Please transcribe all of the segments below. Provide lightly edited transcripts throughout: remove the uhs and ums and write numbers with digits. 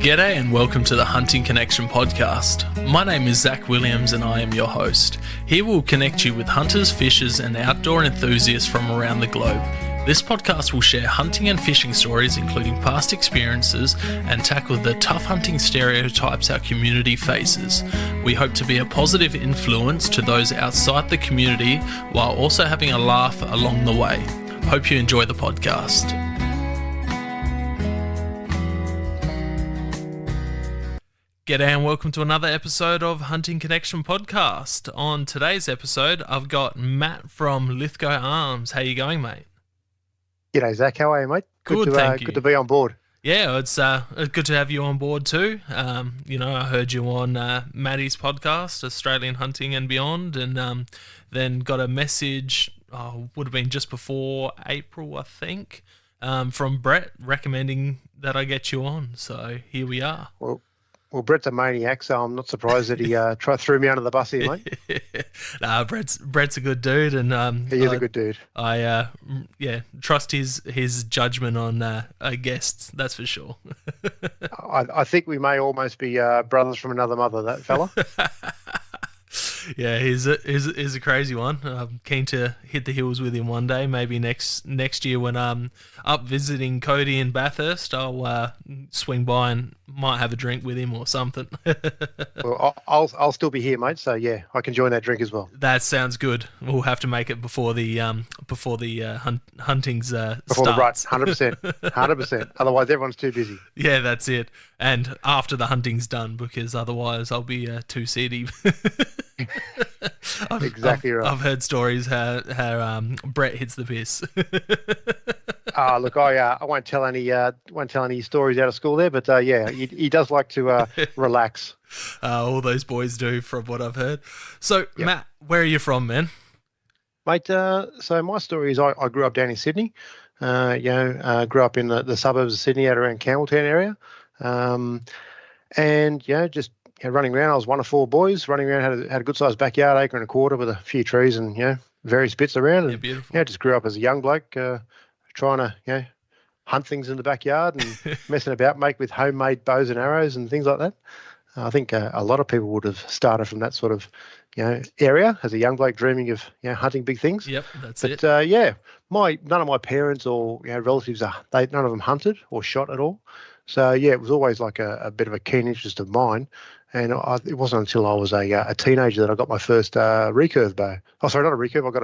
G'day and welcome to the Hunting Connection podcast. My name is Zach Williams and I am your host. Here we'll connect you with hunters, fishers and outdoor enthusiasts from around the globe. This podcast will share hunting and fishing stories, including past experiences, and tackle the tough hunting stereotypes our community faces. We hope to be a positive influence to those outside the community while also having a laugh along the way. Hope you enjoy the podcast. G'day and welcome to another episode of Hunting Connection podcast. On today's episode, I've got Matt from Lithgow Arms. How you going, mate? G'day, Zach. How are you, mate? Good, thank you. Good to be on board. Yeah, it's good to have you on board too. I heard you on Maddie's podcast, Australian Hunting and Beyond, and then got a message, would have been just before April, I think, from Brett recommending that I get you on. So here we are. Well, Brett's a maniac, so I'm not surprised that he threw me under the bus here, mate. Nah, Brett's a good dude, and he is a good dude. I trust his judgment on guests. That's for sure. I think we may almost be brothers from another mother. That fella. Yeah, he's a crazy one. I'm keen to hit the hills with him one day. Maybe next year when I'm up visiting Cody in Bathurst, I'll swing by and might have a drink with him or something. Well, I'll still be here, mate. So yeah, I can join that drink as well. That sounds good. We'll have to make it before the hunting's before starts. The rut, 100%. Otherwise, everyone's too busy. Yeah, that's it. And after the hunting's done, because otherwise I'll be too seedy. Exactly right. I've heard stories how Brett hits the piss. Look, I won't tell any stories out of school there, but yeah, he does like to relax. All those boys do, from what I've heard. So, yep. Matt, where are you from, man? Mate, so my story is I grew up down in Sydney. Grew up in the suburbs of Sydney, out around Campbelltown area, and just running around. I was one of four boys running around. Had a good sized backyard, acre and a quarter, with a few trees and various bits around. And beautiful. Just grew up as a young bloke, trying to hunt things in the backyard and messing about, make with homemade bows and arrows and things like that. I think a lot of people would have started from that sort of area as a young bloke, dreaming of hunting big things. Yep, that's it. None of my parents or relatives none of them hunted or shot at all. So it was always like a bit of a keen interest of mine. And it wasn't until I was a teenager that I got my first recurve bow. Oh, sorry, not a recurve. I got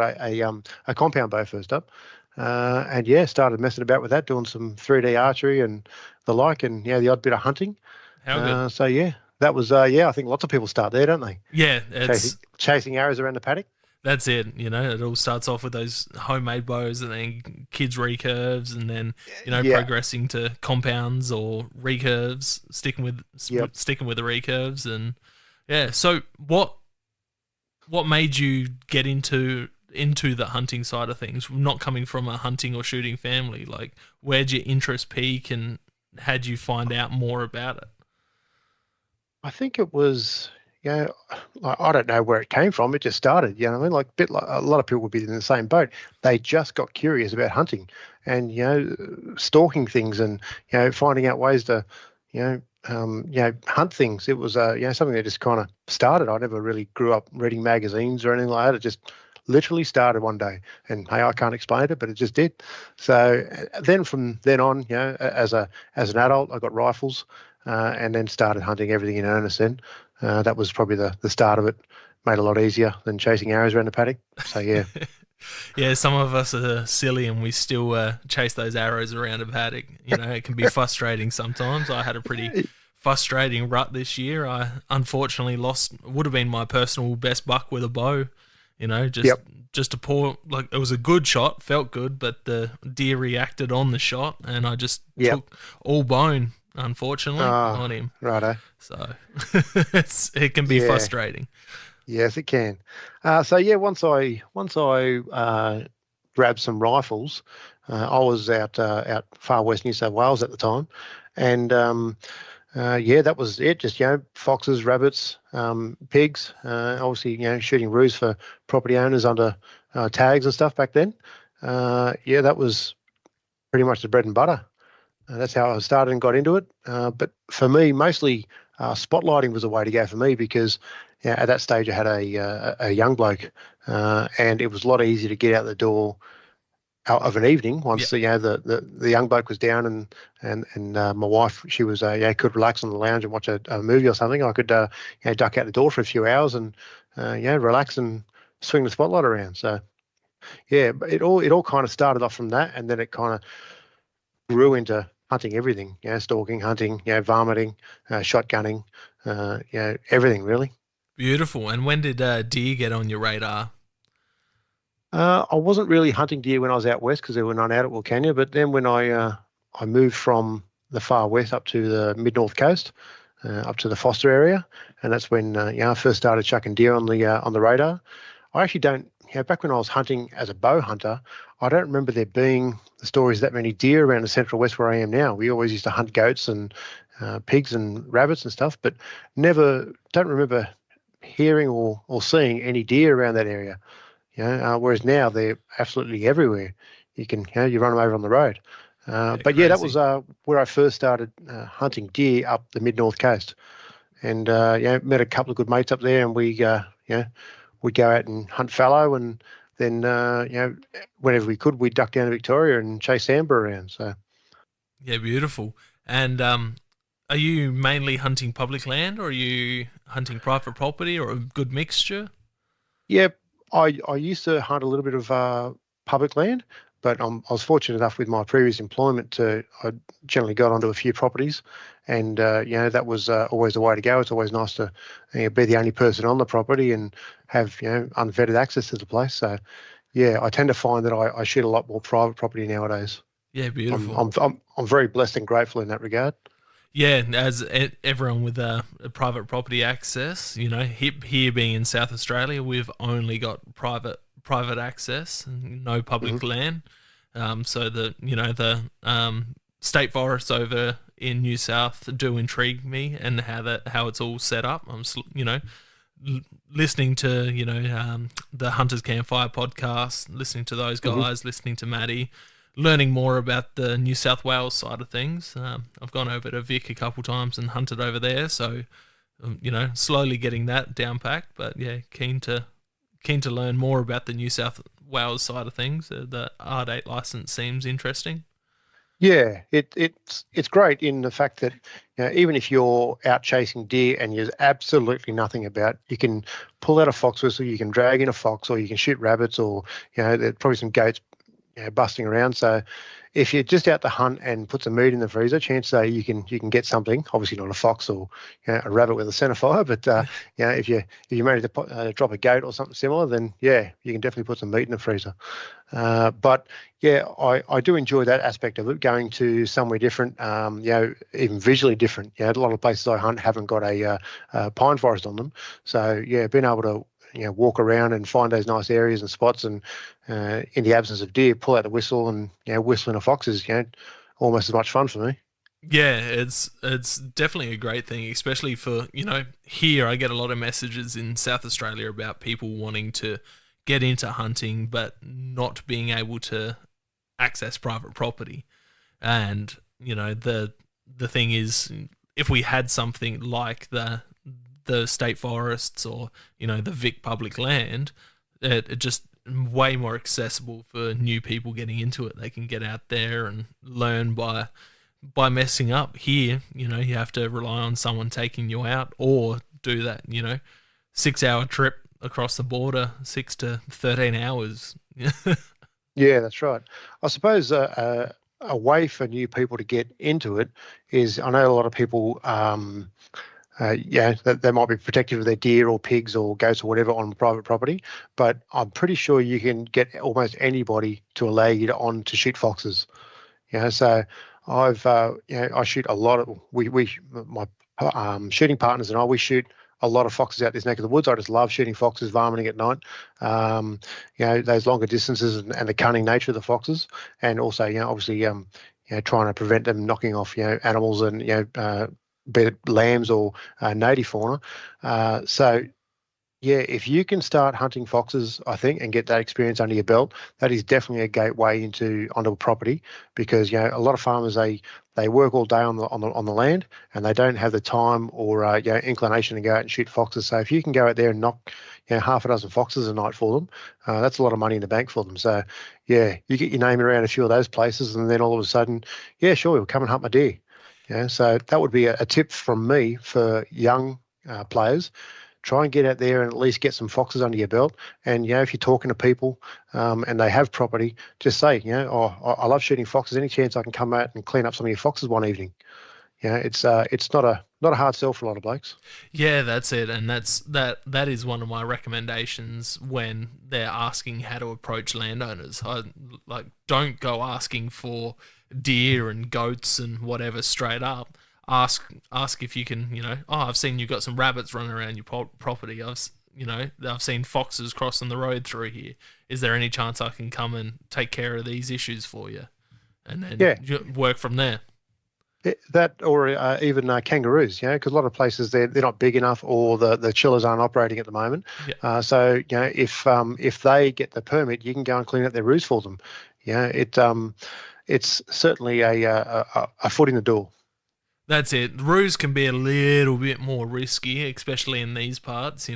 a compound bow first up, and started messing about with that, doing some 3D archery and the like, and the odd bit of hunting. How good. So that was I think lots of people start there, don't they? Yeah, it's chasing arrows around the paddock. That's it. It all starts off with those homemade bows, and then kids recurves, and then progressing to compounds or recurves, sticking with the recurves, and So what made you get into the hunting side of things? Not coming from a hunting or shooting family, like where'd your interest peak, and how'd you find out more about it? I think it was. I don't know where it came from. It just started. Like a lot of people would be in the same boat. They just got curious about hunting and stalking things and finding out ways to hunt things. It was something that just kind of started. I never really grew up reading magazines or anything like that. It just literally started one day, and hey, I can't explain it, but it just did. So then from then on, as an adult, I got rifles and then started hunting everything in earnest. Then. That was probably the start of it. Made it a lot easier than chasing arrows around the paddock. So, yeah. Yeah, some of us are silly and we still chase those arrows around a paddock. It can be frustrating sometimes. I had a pretty frustrating rut this year. I unfortunately would have been my personal best buck with a bow. Just a poor, it was a good shot, felt good, but the deer reacted on the shot and I just took all bone. Unfortunately, on him. Righto. So it can be frustrating. Yes, it can. Once I grabbed some rifles, I was out far west New South Wales at the time, and that was it. Just foxes, rabbits, pigs. Obviously, shooting roos for property owners under tags and stuff back then. That was pretty much the bread and butter. That's how I started and got into it. But for me, mostly spotlighting was the way to go for me because at that stage I had a young bloke, and it was a lot easier to get out the door out of an evening Yeah, once the young bloke was down and my wife, she was could relax on the lounge and watch a movie or something. I could duck out the door for a few hours and relax and swing the spotlight around. So yeah, but it all kind of started off from that, and then it kind of grew into hunting everything. Stalking, hunting, varminting, shotgunning, everything really. beautiful. And when did deer get on your radar? I wasn't really hunting deer when I was out west because there were none out at Wilcannia. But then when I moved from the far west up to the mid north coast, up to the Foster area, and that's when I first started chucking deer on the radar. I actually don't. Back when I was hunting as a bow hunter, I don't remember there being the stories that many deer around the central west where I am now. We always used to hunt goats and pigs and rabbits and stuff, but don't remember hearing or seeing any deer around that area. Whereas now they're absolutely everywhere. You run them over on the road. Yeah, But yeah, that was crazy. where I first started hunting deer up the mid north coast, and met a couple of good mates up there, and we'd go out and hunt fallow, and then whenever we could, we'd duck down to Victoria and chase amber around. So Yeah, beautiful. And are you mainly hunting public land, or are you hunting private property, or a good mixture? yeah, I used to hunt a little bit of public land, but I was fortunate enough with my previous employment to I generally got onto a few properties, and that was always the way to go. It's always nice to be the only person on the property and have unvetted access to the place. So yeah, I tend to find that I shoot a lot more private property nowadays. Yeah, I'm beautiful. I'm I'm very blessed and grateful in that regard. Yeah, as everyone with a private property access, here being in South Australia, we've only got private access, no Hmm. public land. So the state forests over in New South do intrigue me, and how it's all set up. Listening to the Hunters Campfire podcast, listening to those Hmm. guys, listening to Maddie, learning more about the New South Wales side of things. I've gone over to Vic a couple times and hunted over there, so slowly getting that down packed. But yeah, keen to learn more about the New South Wales side of things. The R8 license seems interesting. Yeah, it's great in the fact that even if you're out chasing deer and there's absolutely nothing about, you can pull out a fox whistle, you can drag in a fox, or you can shoot rabbits, or there's probably some goats busting around. So if you're just out to hunt and put some meat in the freezer, chances are you can get something. Obviously not a fox or a rabbit with a centre fire, but if you manage to drop a goat or something similar, then yeah, you can definitely put some meat in the freezer. But yeah, I do enjoy that aspect of it, going to somewhere different, even visually different. A lot of places I hunt haven't got a pine forest on them, so yeah, being able to walk around and find those nice areas and spots, and in the absence of deer, pull out the whistle and whistling a fox is almost as much fun for me. Yeah, it's definitely a great thing, especially for here. I get a lot of messages in South Australia about people wanting to get into hunting but not being able to access private property. And the thing is, if we had something like the state forests, or the Vic public land, it just way more accessible for new people getting into it. They can get out there and learn by messing up. Here, you have to rely on someone taking you out, or do that 6 hour trip across the border, 6 to 13 hours. Yeah, that's right. I suppose a way for new people to get into it is, I know a lot of people, that they might be protective of their deer or pigs or goats or whatever on private property, but I'm pretty sure you can get almost anybody to allow you to shoot foxes. So I shoot a lot of my shooting partners and we shoot a lot of foxes out this neck of the woods. I just love shooting foxes, varminting at night. Those longer distances and the cunning nature of the foxes, and also obviously trying to prevent them knocking off animals and be it lambs or native fauna. So Yeah, if you can start hunting foxes, I think, and get that experience under your belt, that is definitely a gateway onto a property because a lot of farmers they work all day on the land and they don't have the time or inclination to go out and shoot foxes. So if you can go out there and knock half a dozen foxes a night for them, that's a lot of money in the bank for them. So yeah, you get your name around a few of those places, and then all of a sudden, yeah, sure, we'll come and hunt my deer. So that would be a tip from me for young players. Try and get out there and at least get some foxes under your belt. And, if you're talking to people and they have property, just say, oh, I love shooting foxes. Any chance I can come out and clean up some of your foxes one evening? It's not a hard sell for a lot of blokes. Yeah, that's it, and that is one of my recommendations when they're asking how to approach landowners. I don't go asking for deer and goats and whatever straight up. Ask if you can, I've seen you got some rabbits running around your property. I've seen foxes crossing the road through here. Is there any chance I can come and take care of these issues for you? And then work from there. That or even kangaroos, because a lot of places they're not big enough or the chillers aren't operating at the moment. Yeah. So if they get the permit, you can go and clean up their roos for them. It's certainly a foot in the door. That's it. Roos can be a little bit more risky, especially in these parts.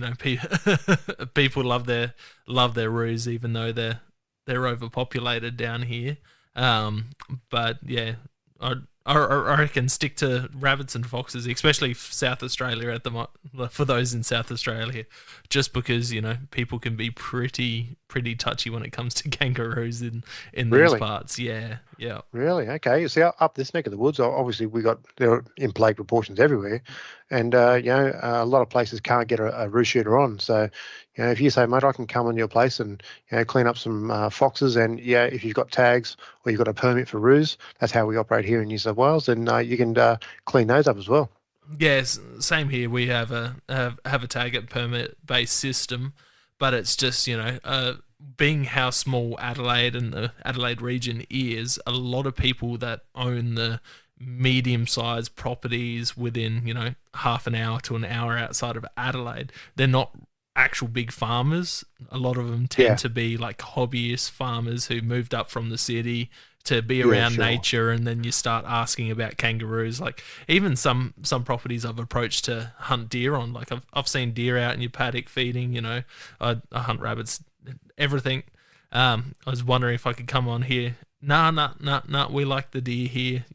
People love their roos, even though they're overpopulated down here. But yeah, I reckon stick to rabbits and foxes, especially South Australia for those in South Australia, just because people can be pretty touchy when it comes to kangaroos in these parts. Yeah. Really? Okay. See, up this neck of the woods, obviously they're in plague proportions everywhere, and a lot of places can't get a roo shooter on. So, if you say, mate, I can come on your place and clean up some foxes, and if you've got tags or you've got a permit for roos, that's how we operate here in New South Wales, and you can clean those up as well. Yes, same here. We have a tag permit based system, but it's just being how small Adelaide and the Adelaide region is, a lot of people that own the medium-sized properties within half an hour to an hour outside of Adelaide, they're not actual big farmers. A lot of them tend to be like hobbyist farmers who moved up from the city to be around nature, and then you start asking about kangaroos. Like even some properties I've approached to hunt deer on. Like I've seen deer out in your paddock feeding. I hunt rabbits, everything. I was wondering if I could come on here. Nah. We like the deer here.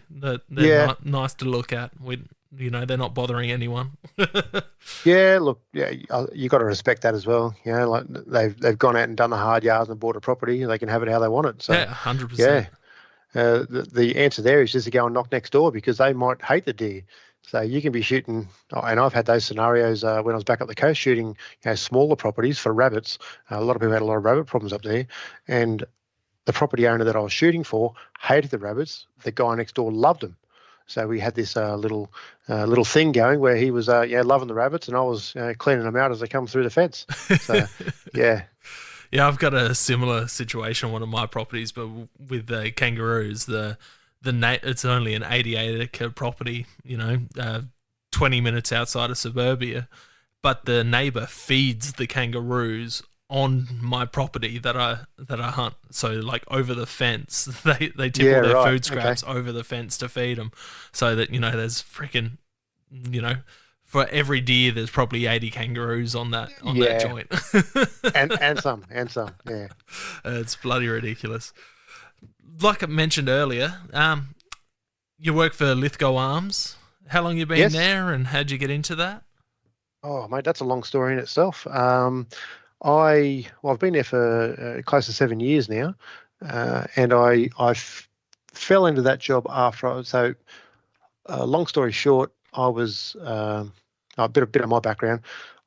They're nice to look at. They're not bothering anyone. Look, you got to respect that as well. Like they've gone out and done the hard yards and bought a property. They can have it how they want it. So 100%. Yeah, the answer there is just to go and knock next door because they might hate the deer. So you can be shooting, and I've had those scenarios when I was back up the coast shooting, smaller properties for rabbits. A lot of people had a lot of rabbit problems up there, and the property owner that I was shooting for hated the rabbits. The guy next door loved them. So we had this little thing going where he was loving the rabbits and I was cleaning them out as they come through the fence. So yeah. Yeah, I've got a similar situation on one of my properties, but with the kangaroos, it's only an 88-acre property, 20 minutes outside of suburbia, but the neighbour feeds the kangaroos on my property that I hunt. So like over the fence, they tip all their food scraps over the fence to feed them, so that there's freaking for every deer there's probably 80 kangaroos on that joint. and some yeah. It's bloody ridiculous. Like I mentioned earlier, you work for Lithgow Arms. How long you been there, and how'd you get into that? Oh mate, that's a long story in itself. I've been there for close to 7 years now, and I fell into that job after. So, long story short, I was a bit of my background.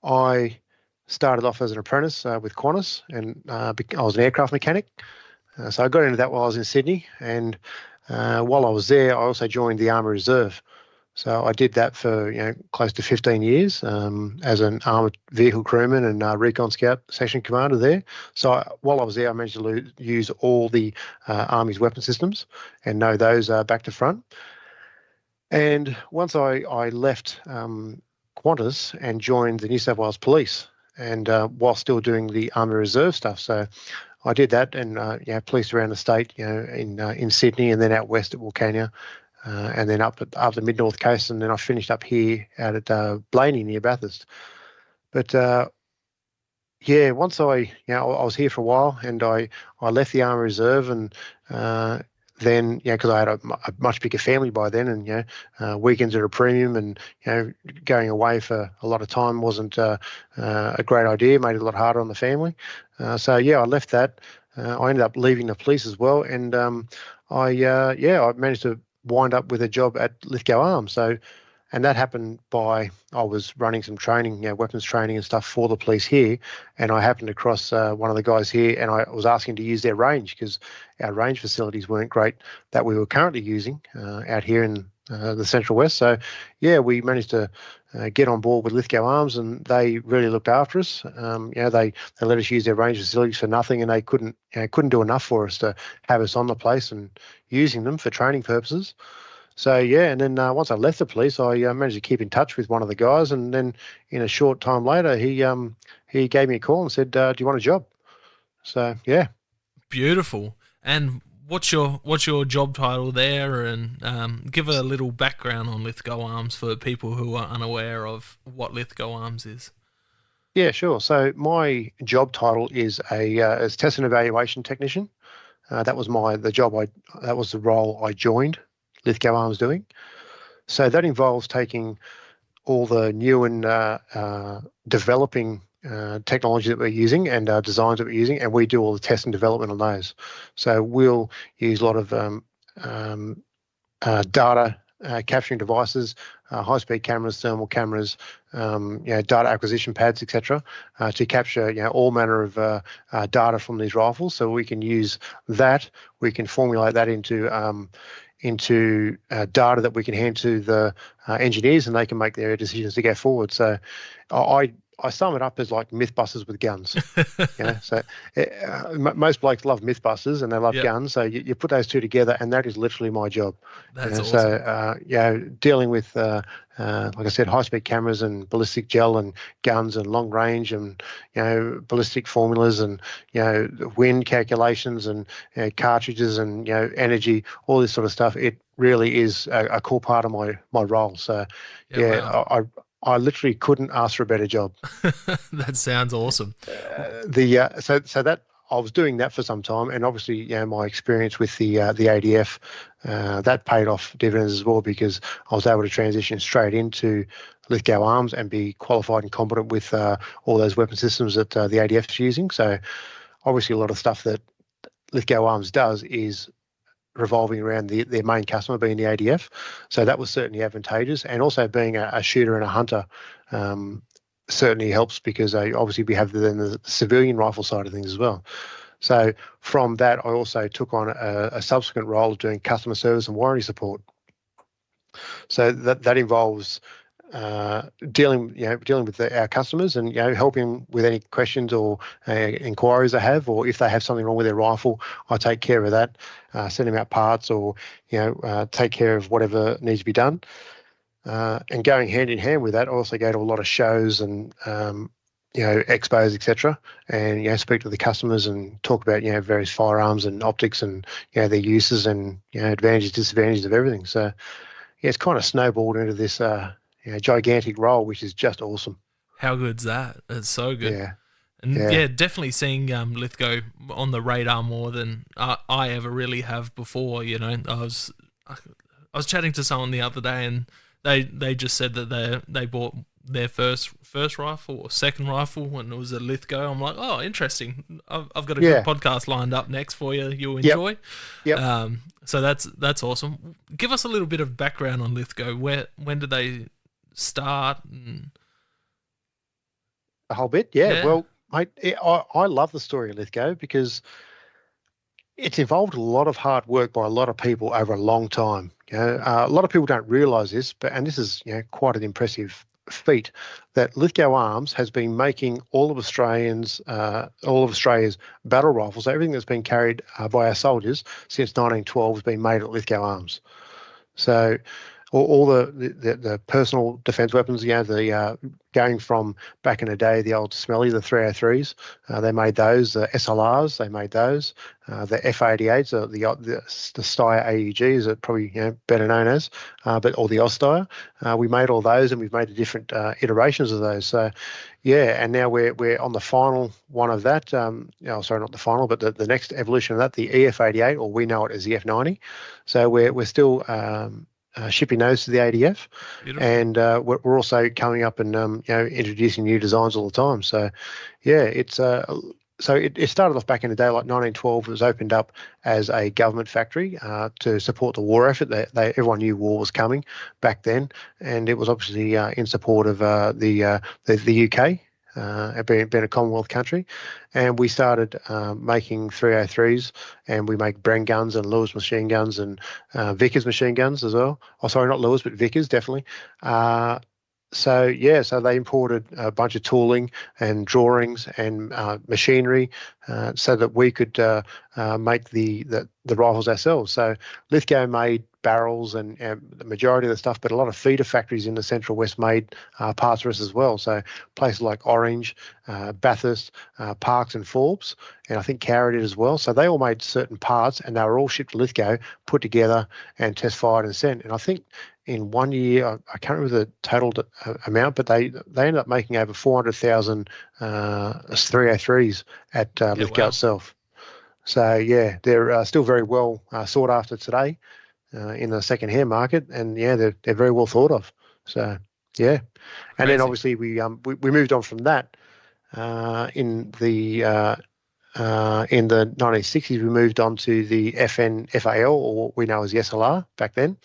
I started off as an apprentice with Qantas, and I was an aircraft mechanic. So I got into that while I was in Sydney, and while I was there, I also joined the Army Reserve. So I did that for close to 15 years as an armoured vehicle crewman and recon scout section commander there. So while I was there, I managed to use all the Army's weapon systems and know those back to front. And once I left Qantas and joined the New South Wales Police, and while still doing the Army Reserve stuff. So I did that, and policed around the state, in Sydney, and then out west at Wilcannia, and then up the mid north coast, and then I finished up here out at Blaney near Bathurst. But once I was here for a while, and I left the Army Reserve, and then because I had a much bigger family by then, and weekends are a premium, and going away for a lot of time wasn't a great idea. Made it a lot harder on the family. So I left that. I ended up leaving the police as well, and I managed to wind up with a job at Lithgow Arms. So. And that happened I was running some training, weapons training and stuff for the police here, and I happened across one of the guys here, and I was asking to use their range because our range facilities weren't great that we were currently using out here in the Central West. So, we managed to get on board with Lithgow Arms, and they really looked after us. They let us use their range facilities for nothing, and they couldn't do enough for us to have us on the place and using them for training purposes. So, and then once I left the police, I managed to keep in touch with one of the guys, and then in a short time later, he gave me a call and said, do you want a job? So, yeah. Beautiful. And what's your job title there? And give a little background on Lithgow Arms for people who are unaware of what Lithgow Arms is. Yeah, sure. So my job title is as test and evaluation technician. That was the role I joined Lithgow Arms doing. So that involves taking all the new and developing technology that we're using and designs that we're using, and we do all the test and development on those. So we'll use a lot of data capturing devices, high-speed cameras, thermal cameras, data acquisition pads, etc., to capture all manner of data from these rifles. So we can use that. We can formulate that into data that we can hand to the engineers, and they can make their decisions to go forward. So I sum it up as like Mythbusters with guns. So most blokes love Mythbusters and they love guns. So you put those two together, and that is literally my job. That's awesome. So dealing with like I said, high-speed cameras and ballistic gel and guns and long range and ballistic formulas and wind calculations and cartridges and energy, all this sort of stuff. It really is a core part of my role. So wow. I literally couldn't ask for a better job. That sounds awesome. So that I was doing that for some time, and obviously, my experience with the ADF that paid off dividends as well, because I was able to transition straight into Lithgow Arms and be qualified and competent with all those weapon systems that the ADF is using. So, obviously, a lot of stuff that Lithgow Arms does is revolving around their main customer being the ADF. So that was certainly advantageous. And also being a shooter and a hunter certainly helps, because obviously we have the civilian rifle side of things as well. So from that, I also took on a subsequent role of doing customer service and warranty support. So that involves dealing with our customers and helping with any questions or inquiries they have, or if they have something wrong with their rifle, I take care of that, send them out parts, or take care of whatever needs to be done. And going hand in hand with that, I also go to a lot of shows and expos, etc., and speak to the customers and talk about various firearms and optics and their uses and advantages, disadvantages of everything. So it's kind of snowballed into this gigantic role, which is just awesome. How good's that? It's so good. Yeah. And definitely seeing Lithgow on the radar more than I ever really have before. I was chatting to someone the other day, and they just said that they bought their first rifle or second rifle when it was a Lithgow. I'm like, oh, interesting. I've got a good podcast lined up next for you. You'll enjoy. Yep. So that's awesome. Give us a little bit of background on Lithgow. When did they start? And a whole bit, yeah. Well, I love the story of Lithgow because it's involved a lot of hard work by a lot of people over a long time. A lot of people don't realise this, and this is quite an impressive feat, that Lithgow Arms has been making all of Australia's battle rifles, everything that's been carried by our soldiers since 1912 has been made at Lithgow Arms. So all the personal defence weapons. The going from back in the day, the old smelly, the 303s. They made those. The SLRs, they made those. The F88s, the Steyr AEGs, are probably better known as, or the Osteyr. We made all those, and we've made the different iterations of those. So, yeah, and now we're on the final one of that. Sorry, not the final, but the next evolution of that, the EF88, or we know it as the F90. So we're still shipping those to the ADF. Beautiful. And we're also coming up and introducing new designs all the time. So, yeah, it's so it started off back in the day, like 1912. It was opened up as a government factory to support the war effort. Everyone knew war was coming back then, and it was obviously in support of the UK. Being a Commonwealth country, and we started making 303s, and we make Bren guns and Lewis machine guns and Vickers machine guns as well. Oh, sorry, not Lewis, but Vickers, definitely. So they imported a bunch of tooling and drawings and machinery so that we could make the rifles ourselves. So Lithgow made barrels and the majority of the stuff, but a lot of feeder factories in the Central West made parts for us as well. So places like Orange, Bathurst, Parkes and Forbes, and I think Carra did as well. So they all made certain parts, and they were all shipped to Lithgow, put together and test fired and sent. And I think in 1 year, I can't remember the total amount, but they ended up making over 400,000 303s at Lithgow itself. So, yeah, they're still very well sought after today in the second-hand market, and, yeah, they're very well thought of. So, yeah. And then, obviously, we moved on from that in the 1960s. We moved on to the FAL, or what we know as the SLR back then.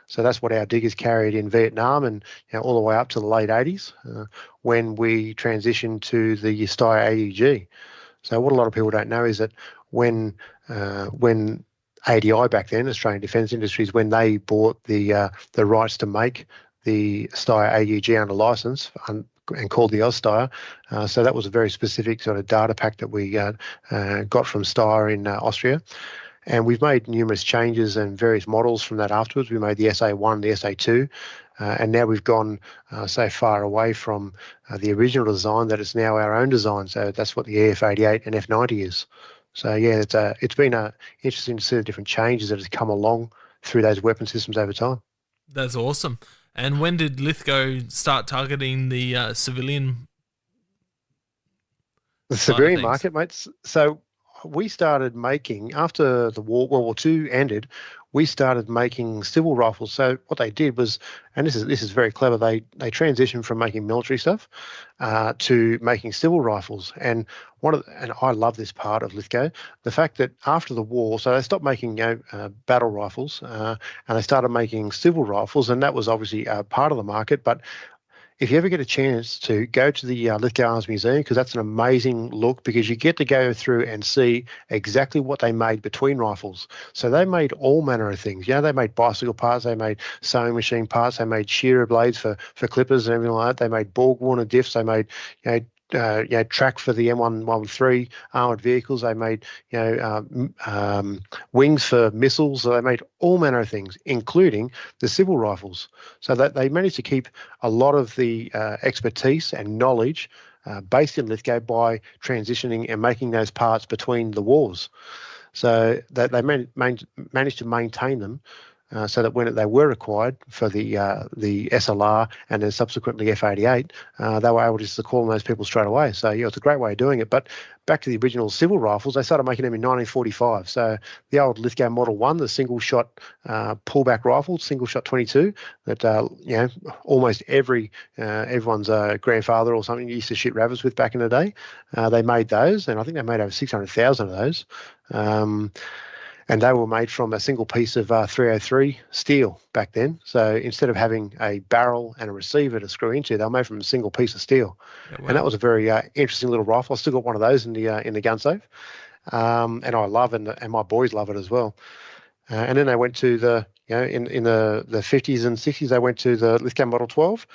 So that's what our diggers carried in Vietnam, and all the way up to the late 80s when we transitioned to the Steyr AEG. So what a lot of people don't know is that when ADI back then, Australian Defence Industries, when they bought the rights to make the Steyr AEG under licence and called the Osteyr, so that was a very specific sort of data pack that we got from Steyr in Austria. And we've made numerous changes and various models from that afterwards. We made the SA1, the SA2, and now we've gone so far away from the original design that it's now our own design. So that's what the EF88 and F90 is. So, yeah, it's been interesting to see the different changes that have come along through those weapon systems over time. That's awesome. And when did Lithgow start targeting the civilian market, mate? So we started making, after the World War II ended, we started making civil rifles. So what they did was, and this is very clever, they transitioned from making military stuff to making civil rifles. And and I love this part of Lithgow, the fact that after the war, so they stopped making battle rifles and they started making civil rifles, and that was obviously part of the market. But if you ever get a chance to go to the Lithgow Arms Museum, because that's an amazing look, because you get to go through and see exactly what they made between rifles. So they made all manner of things. They made bicycle parts, they made sewing machine parts, they made shearer blades for clippers and everything like that. They made Borg Warner diffs, they made track for the M113 armoured vehicles. They made wings for missiles. So they made all manner of things, including the civil rifles. So that they managed to keep a lot of the expertise and knowledge based in Lithgow by transitioning and making those parts between the wars. So that they managed to maintain them. So that when they were required for the SLR and then subsequently F88, they were able just to call on those people straight away. So, yeah, it's a great way of doing it. But back to the original civil rifles, they started making them in 1945. So the old Lithgow Model 1, the single-shot pullback rifle, single-shot 22, that, almost everyone's grandfather or something used to shoot rabbits with back in the day. They made those, and I think they made over 600,000 of those. And they were made from a single piece of 303 steel back then. So instead of having a barrel and a receiver to screw into, they were made from a single piece of steel. Yeah, wow. And that was a very interesting little rifle. I still got one of those in the gun safe, and I love it, and my boys love it as well. And then they went to in the 50s and 60s, they went to the Lithgow Model 12.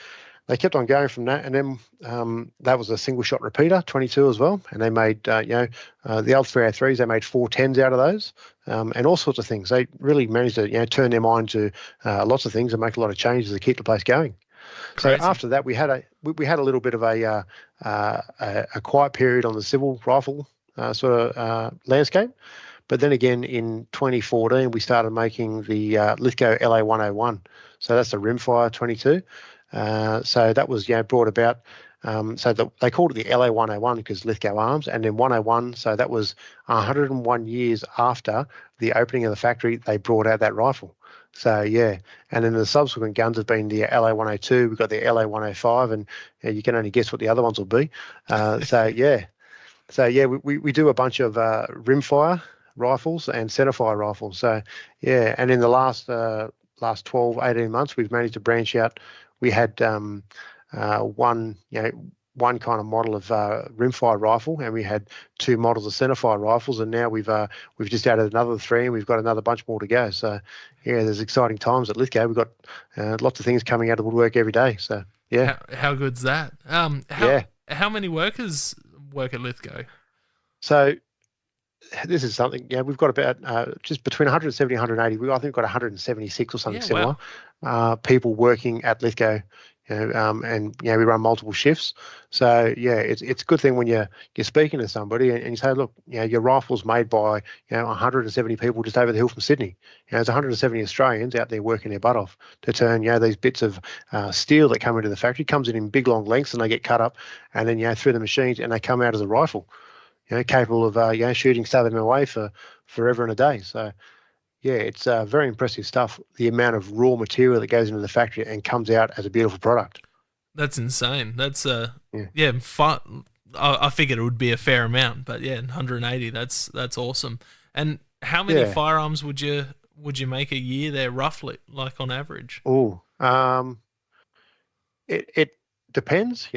they kept on going from that, and then that was a single shot repeater, 22 as well, and they made the old 303s. They made 410s out of those, and all sorts of things. They really managed to turn their mind to lots of things and make a lot of changes to keep the place going. Crazy. So after that, we had a little bit of a quiet period on the civil rifle landscape. But then again, in 2014, we started making the Lithgow LA 101. So that's the rimfire 22. So that was brought about. They called it the LA 101 because Lithgow Arms, and then 101. So that was 101 years after the opening of the factory. They brought out that rifle. So yeah, and then the subsequent guns have been the LA 102. We've got the LA 105, and you can only guess what the other ones will be. We do a bunch of rimfire rifles and centerfire rifles. So yeah, and in the last 12, 18 months, we've managed to branch out. We had one kind of model of rimfire rifle, and we had 2 models of centerfire rifles, and now we've just added another 3, and we've got another bunch more to go. So yeah, there's exciting times at Lithgow. We've got lots of things coming out of the woodwork every day. So yeah. How good's that? How many workers work at Lithgow? So this is something, we've got about just between 170 and 180. I think we've got 176 or something similar. Wow. People working at Lithgow, and we run multiple shifts. So yeah, it's a good thing when you're speaking to somebody and you say, look, your rifle's made by 170 people just over the hill from Sydney. There's 170 Australians out there working their butt off to turn these bits of steel that come into the factory, comes in big long lengths, and they get cut up and then through the machines, and they come out as a rifle. Capable of shooting Southern away for forever and a day. So, yeah, it's very impressive stuff. The amount of raw material that goes into the factory and comes out as a beautiful product. That's insane. That's fun. I figured it would be a fair amount, but 180. That's awesome. And how many firearms would you make a year there, roughly, like on average? Oh, it depends.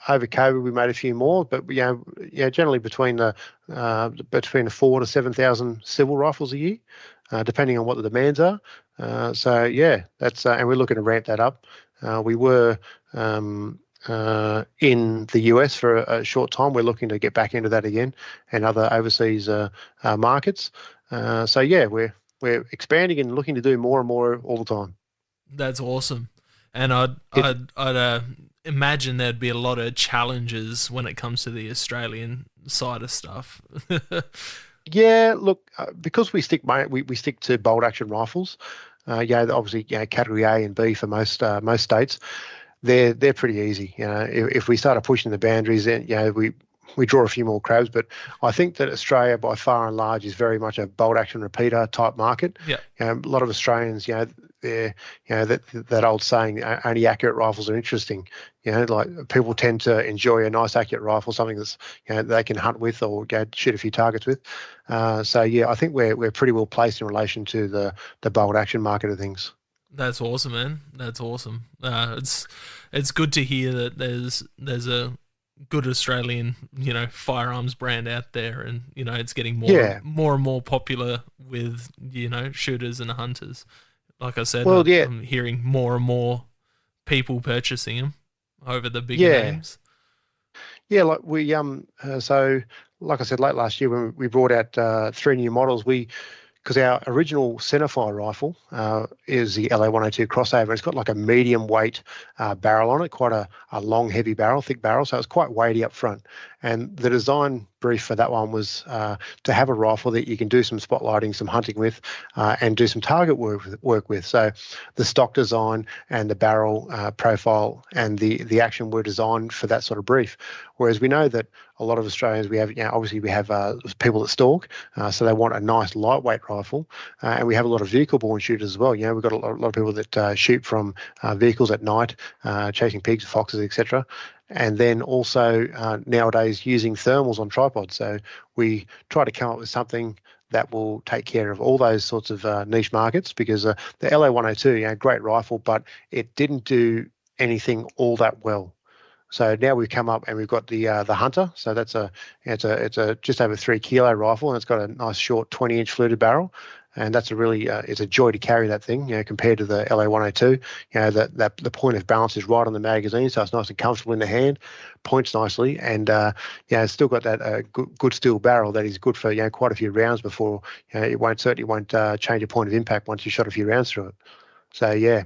Over COVID, we made a few more, but generally between the 4,000 to 7,000 civil rifles a year, depending on what the demands are. That's and we're looking to ramp that up. We were in the US for a short time. We're looking to get back into that again, and other overseas markets. We're expanding and looking to do more and more all the time. That's awesome, and I'd imagine there'd be a lot of challenges when it comes to the Australian side of stuff. Yeah, look, because we stick to bolt action rifles. Obviously, category A and B for most states, they're pretty easy. If we started pushing the boundaries, then we draw a few more crabs. But I think that Australia, by far and large, is very much a bolt action repeater type market. Yeah, a lot of Australians, they're that old saying, only accurate rifles are interesting. Like people tend to enjoy a nice accurate rifle, something that's they can hunt with or go shoot a few targets with. I think we're pretty well placed in relation to the bolt action market of things. That's awesome, man. That's awesome. It's good to hear that there's a good Australian firearms brand out there, and it's getting more and more popular with shooters and hunters. Like I said, I'm hearing more and more people purchasing them over the bigger names. Yeah, like we so like I said, late last year when we brought out 3 new models, because our original centerfire rifle is the LA 102 crossover. It's got like a medium weight barrel on it, quite a long, heavy barrel, thick barrel. So it's quite weighty up front. And the design brief for that one was to have a rifle that you can do some spotlighting, some hunting with, and do some target work with. So the stock design and the barrel profile and the action were designed for that sort of brief. Whereas we know that a lot of Australians, we have people that stalk, so they want a nice lightweight rifle, and we have a lot of vehicle-borne shooters as well. We've got a lot of people that shoot from vehicles at night, chasing pigs, foxes, etc. And then also nowadays using thermals on tripods. So we try to come up with something that will take care of all those sorts of niche markets, because the LA 102, great rifle, but it didn't do anything all that well. So now we've come up and we've got the Hunter. So that's it's a just over 3 kilo rifle, and it's got a nice short 20-inch fluted barrel, and that's a really it's a joy to carry that thing. Compared to the LA102, that the point of balance is right on the magazine, so it's nice and comfortable in the hand, points nicely, and it's still got that good steel barrel that is good for quite a few rounds before it certainly won't change a point of impact once you shot a few rounds through it. So yeah.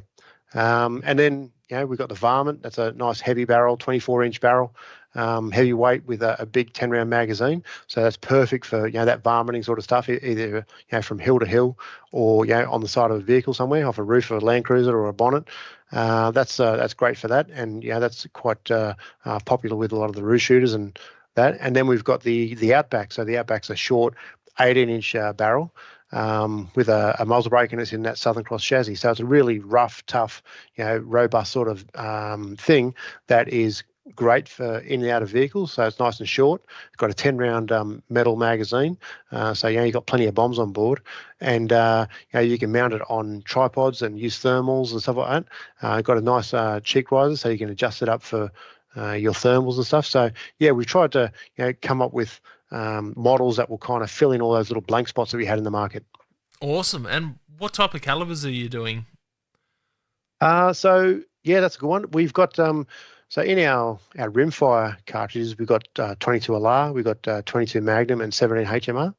And then, we've got the varmint. That's a nice heavy barrel, 24-inch barrel, heavyweight with a big 10-round magazine. So that's perfect for, that varminting sort of stuff, either, from hill to hill or, on the side of a vehicle somewhere, off a roof of a Land Cruiser or a bonnet. That's great for that. And, that's quite popular with a lot of the roost shooters and that. And then we've got the Outback. So the Outback's a short 18-inch barrel. With a muzzle brake, and it's in that Southern Cross chassis. So it's a really rough, tough, robust sort of thing that is great for in and out of vehicles. So it's nice and short. It's got a 10-round metal magazine. So, you've got plenty of bombs on board. And, you can mount it on tripods and use thermals and stuff like that. It's got a nice cheek riser, so you can adjust it up for your thermals and stuff. So, we've tried to, come up with models that will kind of fill in all those little blank spots that we had in the market. Awesome. And what type of calibers are you doing? That's a good one. We've got so in our rimfire cartridges, we've got 22 LR, we've got 22 Magnum and 17 HMR.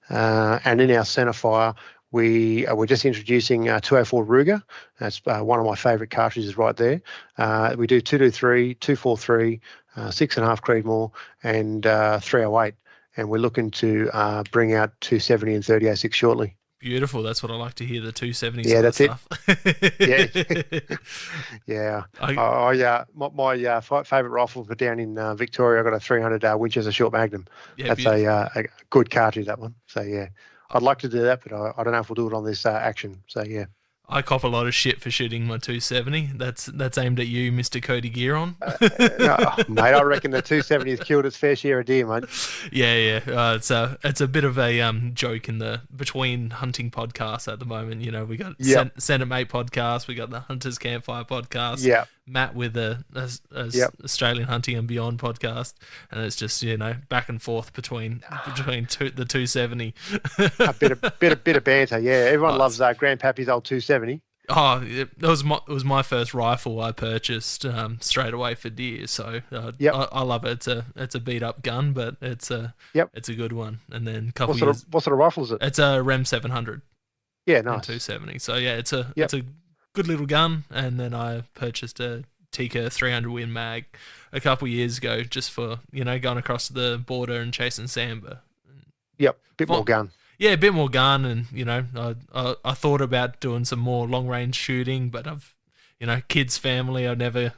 And in our centerfire, we're just introducing 204 Ruger. That's one of my favourite cartridges right there. We do 223, 243, 6.5 Creedmoor, and 308. And we're looking to bring out 270 and 30-06 shortly. Beautiful. That's what I like to hear, the 270 that's stuff. It. Yeah. My favourite rifle for down in Victoria, I got a 300 Winchester Short Magnum. Yeah, that's a good cartridge, that one. So, I'd like to do that, but I don't know if we'll do it on this action. So, yeah. I cop a lot of shit for shooting my 270. That's aimed at you, Mr. Cody Gearon. Mate, I reckon the 270 has killed its fair share of deer, mate. Yeah. It's a bit of a joke in the between hunting podcasts at the moment. We got Send It Mate podcast, we got the Hunters Campfire podcast. Yeah. Matt with the Australian Hunting and Beyond podcast, and it's just back and forth between the 270. A bit of banter, yeah. Everyone loves Grandpappy's old 270. Oh, it was my first rifle I purchased straight away for deer, so I love it. It's a beat up gun, but it's a good one. And then what sort of rifle is it? It's a Rem 700. Yeah, nice. 270. So it's a good little gun. And then I purchased a Tikka 300 Win Mag a couple years ago, just for going across the border and chasing sambar. Bit more gun. Yeah, a bit more gun, and I thought about doing some more long range shooting, but I've kids, family. I've never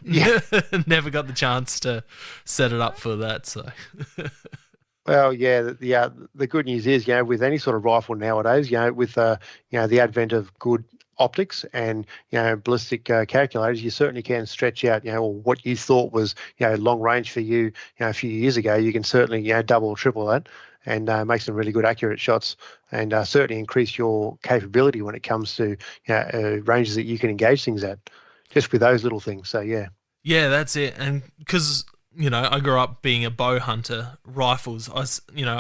never got the chance to set it up for that. So. Well, the good news is, with any sort of rifle nowadays, with the advent of good optics and ballistic calculators, you certainly can stretch out what you thought was long range for you a few years ago. You can certainly double or triple that and make some really good accurate shots, and certainly increase your capability when it comes to ranges that you can engage things at, just with those little things. So yeah, that's it. And because I grew up being a bow hunter, rifles, I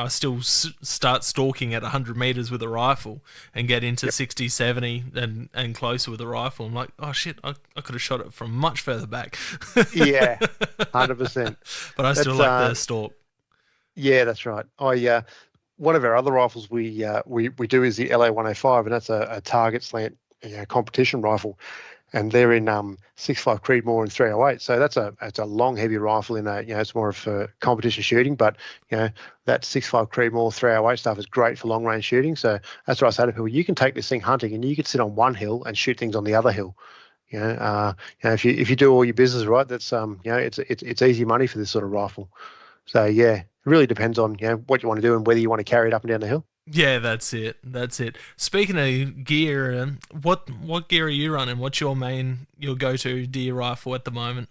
still start stalking at 100 meters with a rifle and get into 60, 70 and closer with a rifle. I'm like, oh shit, I could have shot it from much further back. Yeah, 100%. But I still like the stalk. Yeah, that's right. One of our other rifles we do is the LA105, and that's a target slant competition rifle. And they're in 6.5 Creedmoor and 308. So that's a long, heavy rifle in it's more of competition shooting. But that 6.5 Creedmoor 308 stuff is great for long range shooting. So that's what I say to people: you can take this thing hunting, and you can sit on one hill and shoot things on the other hill. If you do all your business right, that's it's easy money for this sort of rifle. So it really depends on what you want to do and whether you want to carry it up and down the hill. Yeah, that's it. Speaking of gear, what gear are you running? What's your go-to deer rifle at the moment?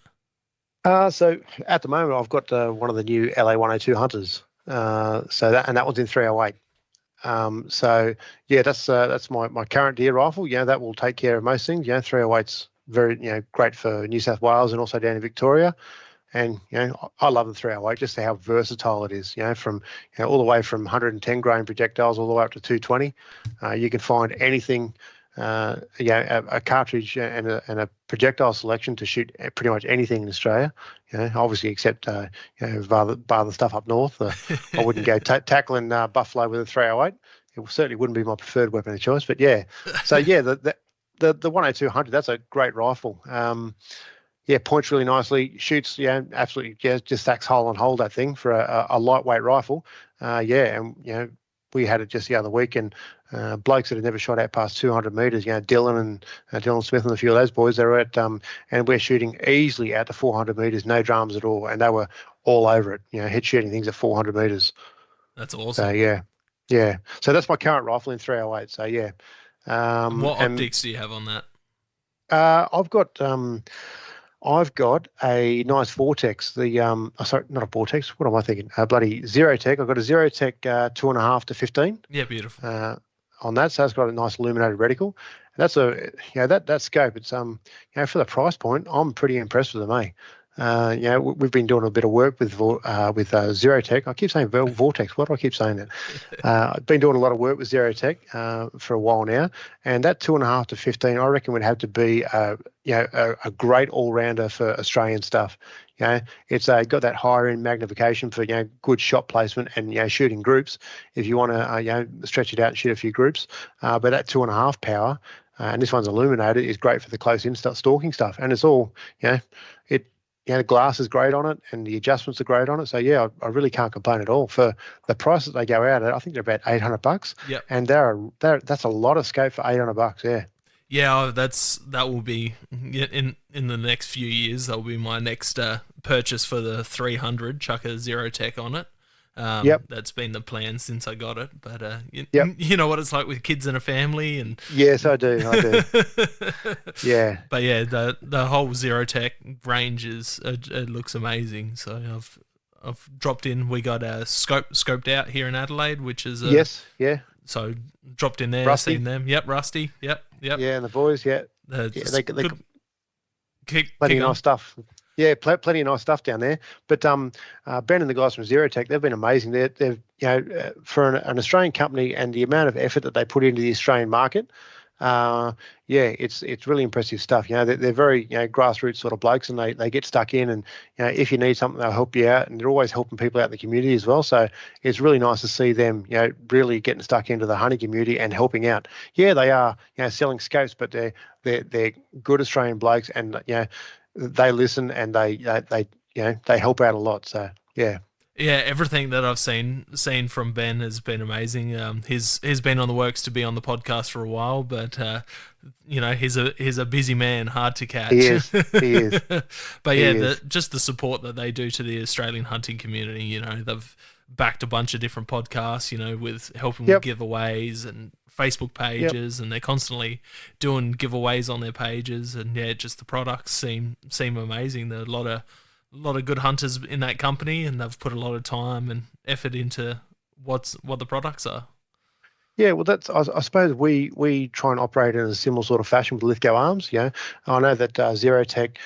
So at the moment, I've got one of the new LA102 Hunters. That one's in 308. That's my current deer rifle. That will take care of most things. 308's very great for New South Wales and also down in Victoria. And I love the 308, just how versatile it is. From all the way from 110 grain projectiles all the way up to 220. You can find anything. A cartridge and a projectile selection to shoot pretty much anything in Australia. Obviously except bar the stuff up north. I wouldn't go tackling buffalo with a 308. It certainly wouldn't be my preferred weapon of choice. But yeah, so yeah, the 10200, that's a great rifle. Points really nicely, shoots, absolutely, just stacks hole and hold that thing for a lightweight rifle. And we had it just the other week, and blokes that had never shot out past 200 metres, Dylan and Dylan Smith and a few of those boys, they were at, and we're shooting easily out to 400 metres, no dramas at all, and they were all over it, head shooting things at 400 metres. That's awesome. So, yeah. So that's my current rifle in 308, so yeah. What optics do you have on that? I've got a nice Vortex. Sorry, not a Vortex. What am I thinking? Bloody Zerotech. I've got a Zerotech 2.5 to 15. Yeah, beautiful. On that, so it's got a nice illuminated reticle. And that's that scope. It's for the price point, I'm pretty impressed with them, we've been doing a bit of work with Zerotech. I keep saying Vortex. Why do I keep saying that? I've been doing a lot of work with Zerotech for a while now, and that 2.5 to 15, I reckon, would have to be a great all-rounder for Australian stuff. It's got that higher end magnification for good shot placement and shooting groups if you want to stretch it out and shoot a few groups. But that 2.5 power, and this one's illuminated, is great for the close-in stalking stuff, and it's all the glass is great on it, and the adjustments are great on it. So yeah, I really can't complain at all for the price that they go out at. I think they're about $800. Yep. And that's a lot of scope for $800. Yeah. Yeah, that will be in the next few years. That will be my next purchase for the 300. Chuck a Zerotech on it. That's been the plan since I got it. But you know what it's like with kids and a family, and yes, I do. Yeah. But yeah, the whole Zerotech range it looks amazing. So I've dropped in. We got a scoped out here in Adelaide, which is yes, yeah. So dropped in there, Rusty. seen them. Yep, Rusty. Yep. Yeah, and the boys. Yeah, they plenty of nice stuff. Yeah, plenty of nice stuff down there. But Ben and the guys from Zerotech, they've been amazing. They've for an Australian company and the amount of effort that they put into the Australian market. It's really impressive stuff. They're very grassroots sort of blokes, and they get stuck in, and if you need something, they'll help you out, and they're always helping people out in the community as well. So it's really nice to see them really getting stuck into the hunting community and helping out. Yeah, they are selling scopes, but they're good Australian blokes, and they listen, and they help out a lot. So yeah. Yeah, everything that I've seen from Ben has been amazing. He's been on the works to be on the podcast for a while, but he's a busy man, hard to catch. He is. But just the support that they do to the Australian hunting community. They've backed a bunch of different podcasts, with helping with giveaways and Facebook pages, and they're constantly doing giveaways on their pages. And just the products seem amazing. There are a lot of good hunters in that company, and they've put a lot of time and effort into what the products are. Yeah, well, that's I suppose we try and operate in a similar sort of fashion with Lithgow Arms. I know that Zerotech,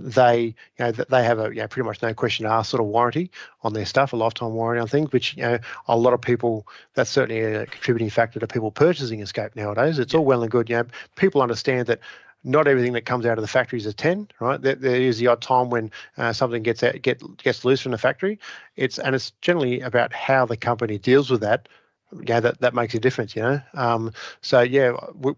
they have a pretty much no question asked sort of warranty on their stuff, a lifetime warranty on things, which a lot of people, that's certainly a contributing factor to people purchasing a scope nowadays. It's all well and good. People understand that not everything that comes out of the factory is a 10, right? There is the odd time when something gets loose from the factory. It's generally about how the company deals with that. That makes a difference, So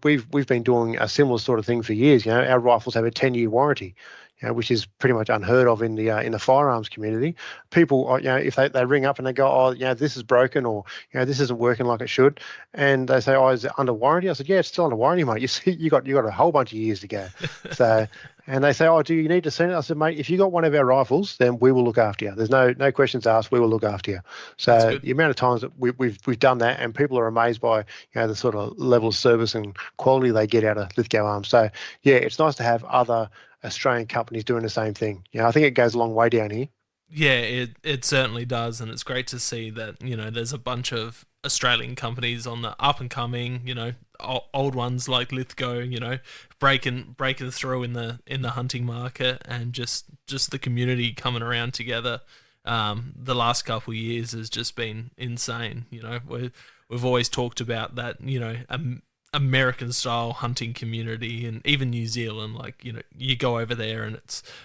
we've been doing a similar sort of thing for years. Our rifles have a 10-year warranty, which is pretty much unheard of in the firearms community. People, if they ring up and they go, this is broken, or this isn't working like it should, and they say, is it under warranty? I said, yeah, it's still under warranty, mate. You see, you got a whole bunch of years to go. So, and they say, do you need to see it? I said, mate, if you got one of our rifles, then we will look after you. There's no questions asked. We will look after you. So the amount of times that we've done that, and people are amazed by the sort of level of service and quality they get out of Lithgow Arms. So yeah, it's nice to have other Australian companies doing the same thing. I think it goes a long way down here. Yeah, it certainly does, and it's great to see that there's a bunch of Australian companies on the up and coming, old ones like Lithgow, breaking through in the hunting market, and just the community coming around together. The last couple of years has just been insane. We've always talked about that, American style hunting community, and even New Zealand. Like, you go over there and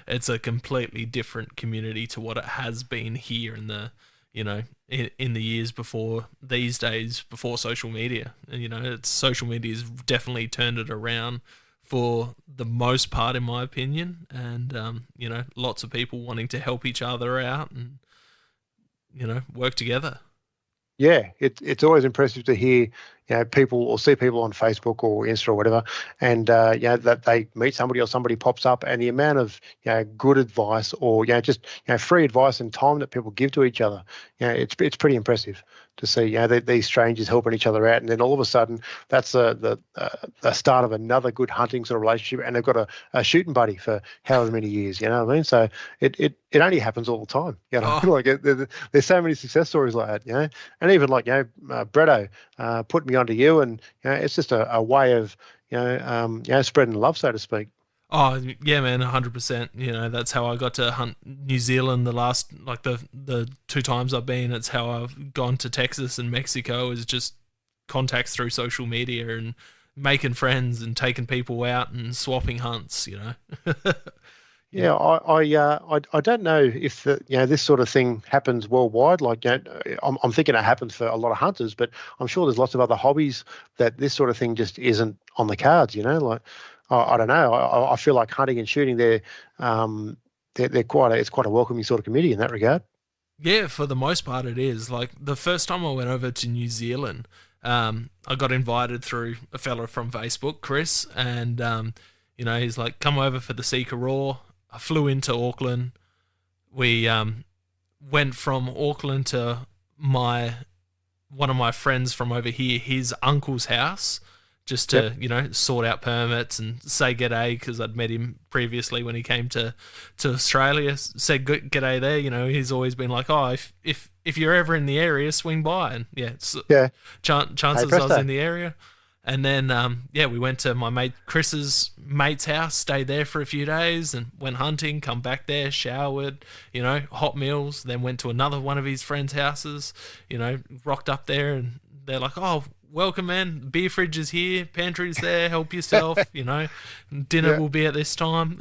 it's a completely different community to what it has been here in the in the years before these days, before social media. And it's social media has definitely turned it around for the most part, in my opinion. And lots of people wanting to help each other out and work together. Yeah, it's always impressive to hear, people or see people on Facebook or Insta or whatever, and that they meet somebody or somebody pops up, and the amount of good advice or just free advice and time that people give to each other, it's pretty impressive to see these strangers helping each other out, and then all of a sudden that's the start of another good hunting sort of relationship, and they've got a shooting buddy for however many years. You know what I mean? So it only happens all the time. Like there's so many success stories like that. And even like Bretto put me onto you, and it's just a way of spreading love, so to speak. Oh yeah, man, 100%. That's how I got to hunt New Zealand the last, like the two times I've been. It's how I've gone to Texas and Mexico, is just contacts through social media and making friends and taking people out and swapping hunts. Yeah, I don't know if this sort of thing happens worldwide. Like, I'm thinking it happens for a lot of hunters, but I'm sure there's lots of other hobbies that this sort of thing just isn't on the cards. Like, I don't know. I feel like hunting and shooting, they're it's quite a welcoming sort of community in that regard. Yeah, for the most part it is. Like, the first time I went over to New Zealand, I got invited through a fella from Facebook, Chris, and he's like, come over for the Seeker Raw. I flew into Auckland. We went from Auckland to one of my friends from over here, his uncle's house, just to sort out permits and say g'day, because I'd met him previously when he came to Australia. Said g'day there. He's always been like, oh, if you're ever in the area, swing by. And chances I was in the area. And then, we went to my mate Chris's mate's house, stayed there for a few days, and went hunting, come back there, showered, hot meals, then went to another one of his friends' houses, rocked up there, and they're like, oh, welcome, man, beer fridge is here, pantry's there, help yourself, dinner will be at this time.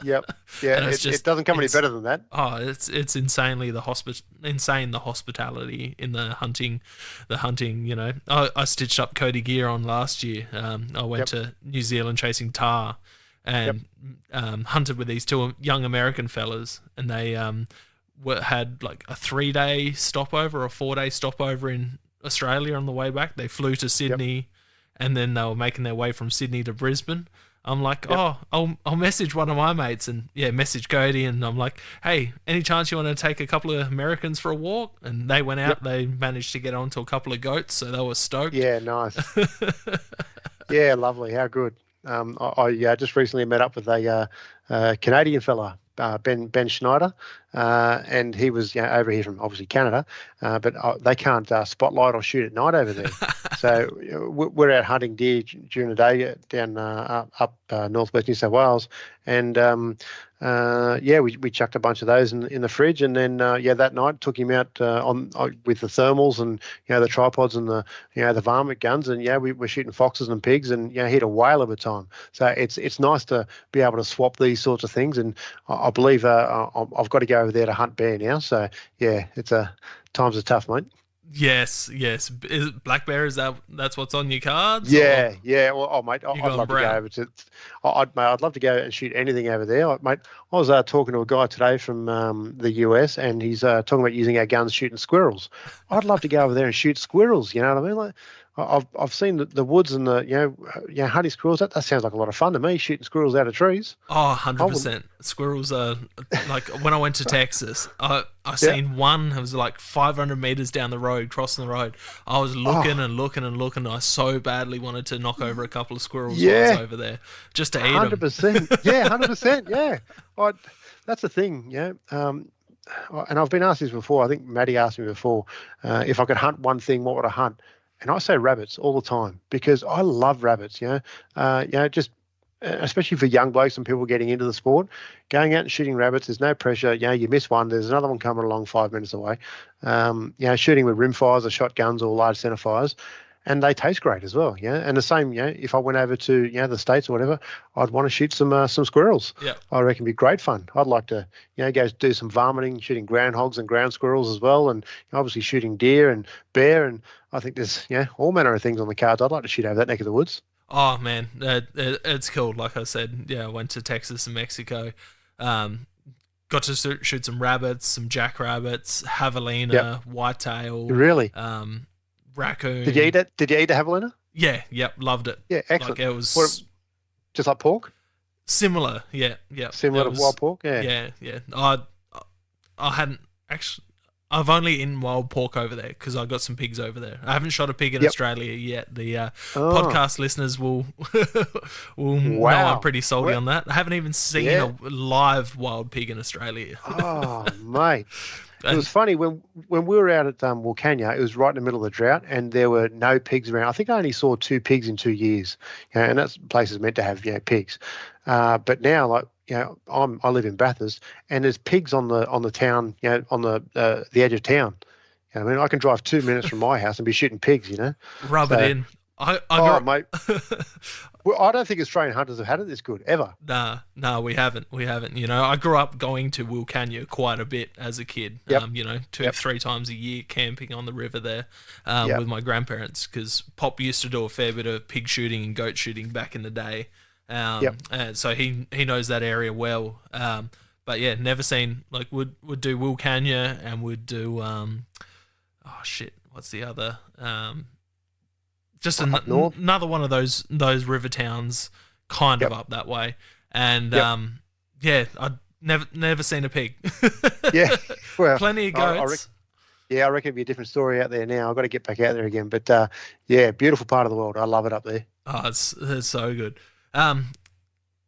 Yep. Yeah, it doesn't come any better than that. Oh, it's insanely the hospitality in the hunting. I stitched up Cody gear on last year. I went to New Zealand chasing tahr, and hunted with these two young American fellas, and they had like a 3-day stopover, a 4-day stopover in Australia on the way back. They flew to Sydney, and then they were making their way from Sydney to Brisbane. I'm like, I'll message one of my mates, and message Cody, and I'm like, hey, any chance you want to take a couple of Americans for a walk? And they went out. They managed to get onto a couple of goats, so they were stoked. Yeah, nice. Yeah, lovely. How good. I just recently met up with a Canadian fella, Ben Schneider, and he was over here from obviously Canada, but they can't spotlight or shoot at night over there. So we're out hunting deer during the day down up northwest New South Wales, and we chucked a bunch of those in the fridge, and then that night took him out on with the thermals and the tripods and the varmint guns, and we were shooting foxes and pigs, and hit a whale of a time. So it's nice to be able to swap these sorts of things, and I believe I've got to go over there to hunt bear now. So it's times are tough, mate. Yes. Is it black bear? That's what's on your cards? Yeah. Well, mate, I'd love to go over to. I'd love to go and shoot anything over there, mate. I was talking to a guy today from the US, and he's talking about using our guns shooting squirrels. I'd love to go over there and shoot squirrels. You know what I mean? Like, I've seen the woods and the hunting squirrels. That sounds like a lot of fun to me. Shooting squirrels out of trees. Oh, 100%. Squirrels are like, when I went to Texas, I seen one. It was like 500 meters down the road, crossing the road. I was looking and looking and looking. I so badly wanted to knock over a couple of squirrels while I was over there, just to eat them. 100%. Yeah, 100%. Yeah, that's the thing. and I've been asked this before. I think Maddie asked me before, if I could hunt one thing, what would I hunt? And I say rabbits all the time because I love rabbits. Just especially for young blokes and people getting into the sport, going out and shooting rabbits. There's no pressure. You miss one, there's another one coming along 5 minutes away. Shooting with rim fires or shotguns or large centre fires. And they taste great as well, And the same, if I went over to, the States or whatever, I'd want to shoot some squirrels. Yeah. I reckon it'd be great fun. I'd like to, go do some varminting, shooting groundhogs and ground squirrels as well, and obviously shooting deer and bear. And I think there's, all manner of things on the cards. I'd like to shoot over that neck of the woods. Oh man, it's cool. Like I said, I went to Texas and Mexico. Got to shoot some rabbits, some jackrabbits, javelina, whitetail. Really? Raccoon. Did you eat it? Did you eat a javelina? Yeah, loved it. Yeah, excellent. Like it was just like pork. Similar, yeah. Similar to wild pork, yeah. I hadn't actually. I've only eaten wild pork over there because I got some pigs over there. I haven't shot a pig in Australia yet. The podcast listeners will know I'm pretty salty on that. I haven't even seen a live wild pig in Australia. Oh, mate. It was funny when we were out at Wilcannia. It was right in the middle of the drought, and there were no pigs around. I think I only saw 2 pigs in 2 years, and that place is meant to have pigs. But now, I live in Bathurst, and there's pigs on the town, on the edge of town. I mean, I can drive 2 minutes from my house and be shooting pigs. Rub it in. Mate. Well, I don't think Australian hunters have had it this good ever. Nah, we haven't. I grew up going to Wilcannia quite a bit as a kid. Yep. 2-3 times a year camping on the river there with my grandparents, because Pop used to do a fair bit of pig shooting and goat shooting back in the day. And so he knows that area well. But yeah, never seen, would do Wilcannia and would do what's the other? Just another one of those river towns, kind of up that way, and I'd never seen a pig. Yeah, well, plenty of goats. I reckon it'd be a different story out there now. I've got to get back out there again, but beautiful part of the world. I love it up there. Oh, it's so good.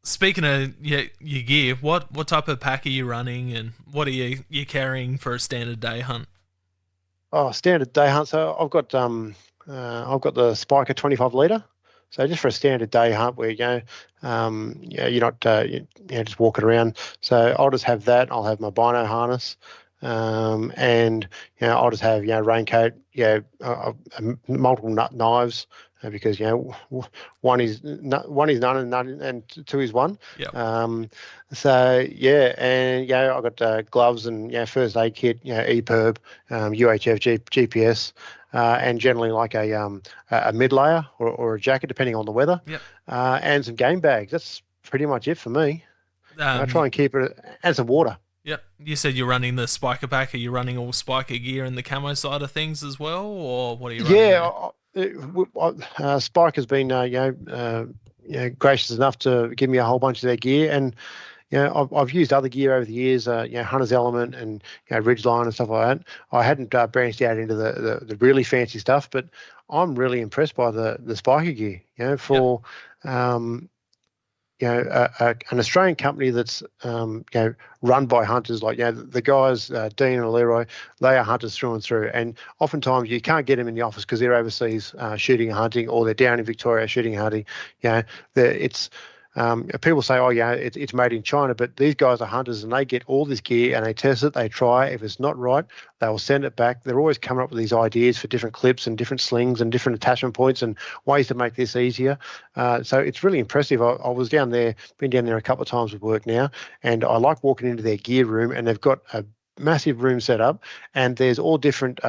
Speaking of your gear, what type of pack are you running, and what are you carrying for a standard day hunt? Oh, standard day hunt. So I've got the Spiker 25 litre. So just for a standard day hunt where you're not just walking around. So I'll just have that. I'll have my bino harness, and I'll just have raincoat, multiple knives, because one is none and 2 is 1. Yep. And I've got gloves and first aid kit, EPIRB, UHF, GPS. And generally like a mid layer or a jacket, depending on the weather. Yep. And some game bags. That's pretty much it for me. I try and keep it, and some water. Yep. You said you're running the Spiker pack. Are you running all Spiker gear and the camo side of things as well, or what are you running? Yeah, Spiker's been gracious enough to give me a whole bunch of their gear, and I've used other gear over the years, Hunter's Element and Ridgeline and stuff like that. I hadn't branched out into the really fancy stuff, but I'm really impressed by the Spiker gear. An Australian company that's run by hunters, the guys, Dean and Leroy, they are hunters through and through. And oftentimes you can't get them in the office because they're overseas shooting and hunting, or they're down in Victoria shooting and hunting. It's people say, it's made in China, but these guys are hunters and they get all this gear and they test it, they try it. If it's not right, they will send it back. They're always coming up with these ideas for different clips and different slings and different attachment points and ways to make this easier. So it's really impressive. I was down there, been down there a couple of times with work now, and I like walking into their gear room, and they've got a massive room set up, and there's all different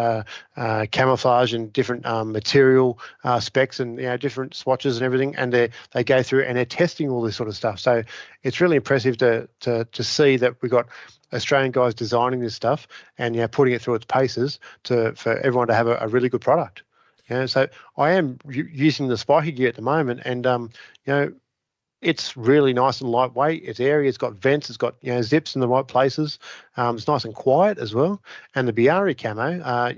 camouflage and different material specs and different swatches and everything, and they go through and they're testing all this sort of stuff. So it's really impressive to see that we've got Australian guys designing this stuff and putting it through its paces for everyone to have a really good product. So I am using the Spiker gear at the moment, and It's really nice and lightweight. It's airy. It's got vents. It's got zips in the right places. It's nice and quiet as well. And the Biari camo,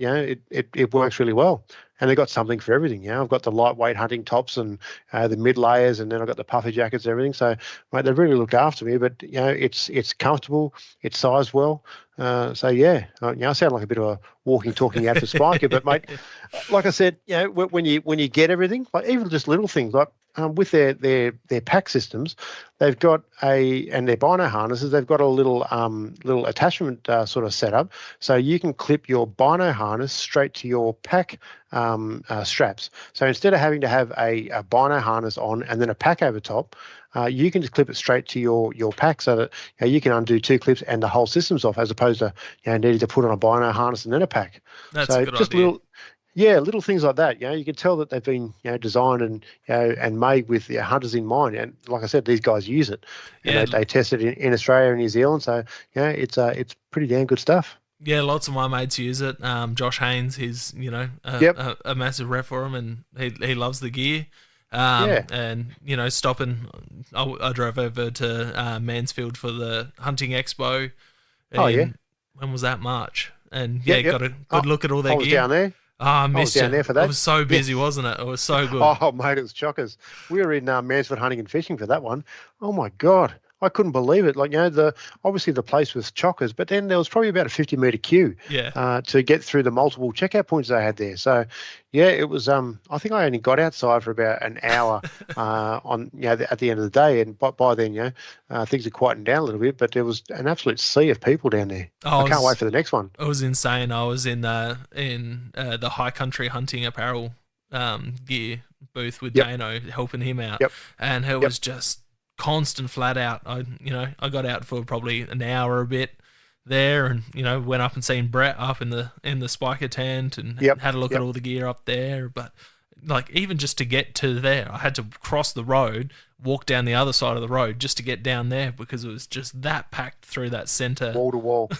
it works really well. And they've got something for everything. I've got the lightweight hunting tops and the mid layers, and then I've got the puffer jackets and everything. So, mate, they've really looked after me. But it's comfortable. It's sized well. So yeah, I sound like a bit of a walking, talking out to spiker. But mate, like I said, when you get everything, like even just little things like. With their pack systems, they've got and their bino harnesses, they've got a little attachment sort of setup, so you can clip your bino harness straight to your pack straps. So instead of having to have a bino harness on and then a pack over top, you can just clip it straight to your pack, so that you can undo 2 clips and the whole system's off, as opposed to needing to put on a bino harness and then a pack. That's a good just idea. Little things like that. You can tell that they've been designed and and made with hunters in mind. And like I said, these guys use it. And they test it in Australia and New Zealand. So it's pretty damn good stuff. Yeah, lots of my mates use it. Josh Haynes, he's a massive rep for him, and he loves the gear. And stopping, I drove over to Mansfield for the hunting expo. When was that? March. And got a good look at all their gear. I was down there. Oh, I missed down there for that. It was so busy, wasn't it? It was so good. Oh, mate, it was chockers. We were in Mansfield hunting and fishing for that one. Oh, my God. I couldn't believe it. Like, obviously the place was chockers, but then there was probably about a 50-metre queue to get through the multiple checkout points they had there. So, it was, I think I only got outside for about an hour at the end of the day. And by then, things had quietened down a little bit, but there was an absolute sea of people down there. I can't wait for the next one. It was insane. I was in the high country hunting apparel gear booth with Dano, helping him out. And it was just constant flat out. I got out for probably an hour a bit there, and went up and seen Brett up in the spiker tent and had a look at all the gear up there. But like, even just to get to there, I had to cross the road, walk down the other side of the road just to get down there, because it was just that packed through that centre, wall to wall.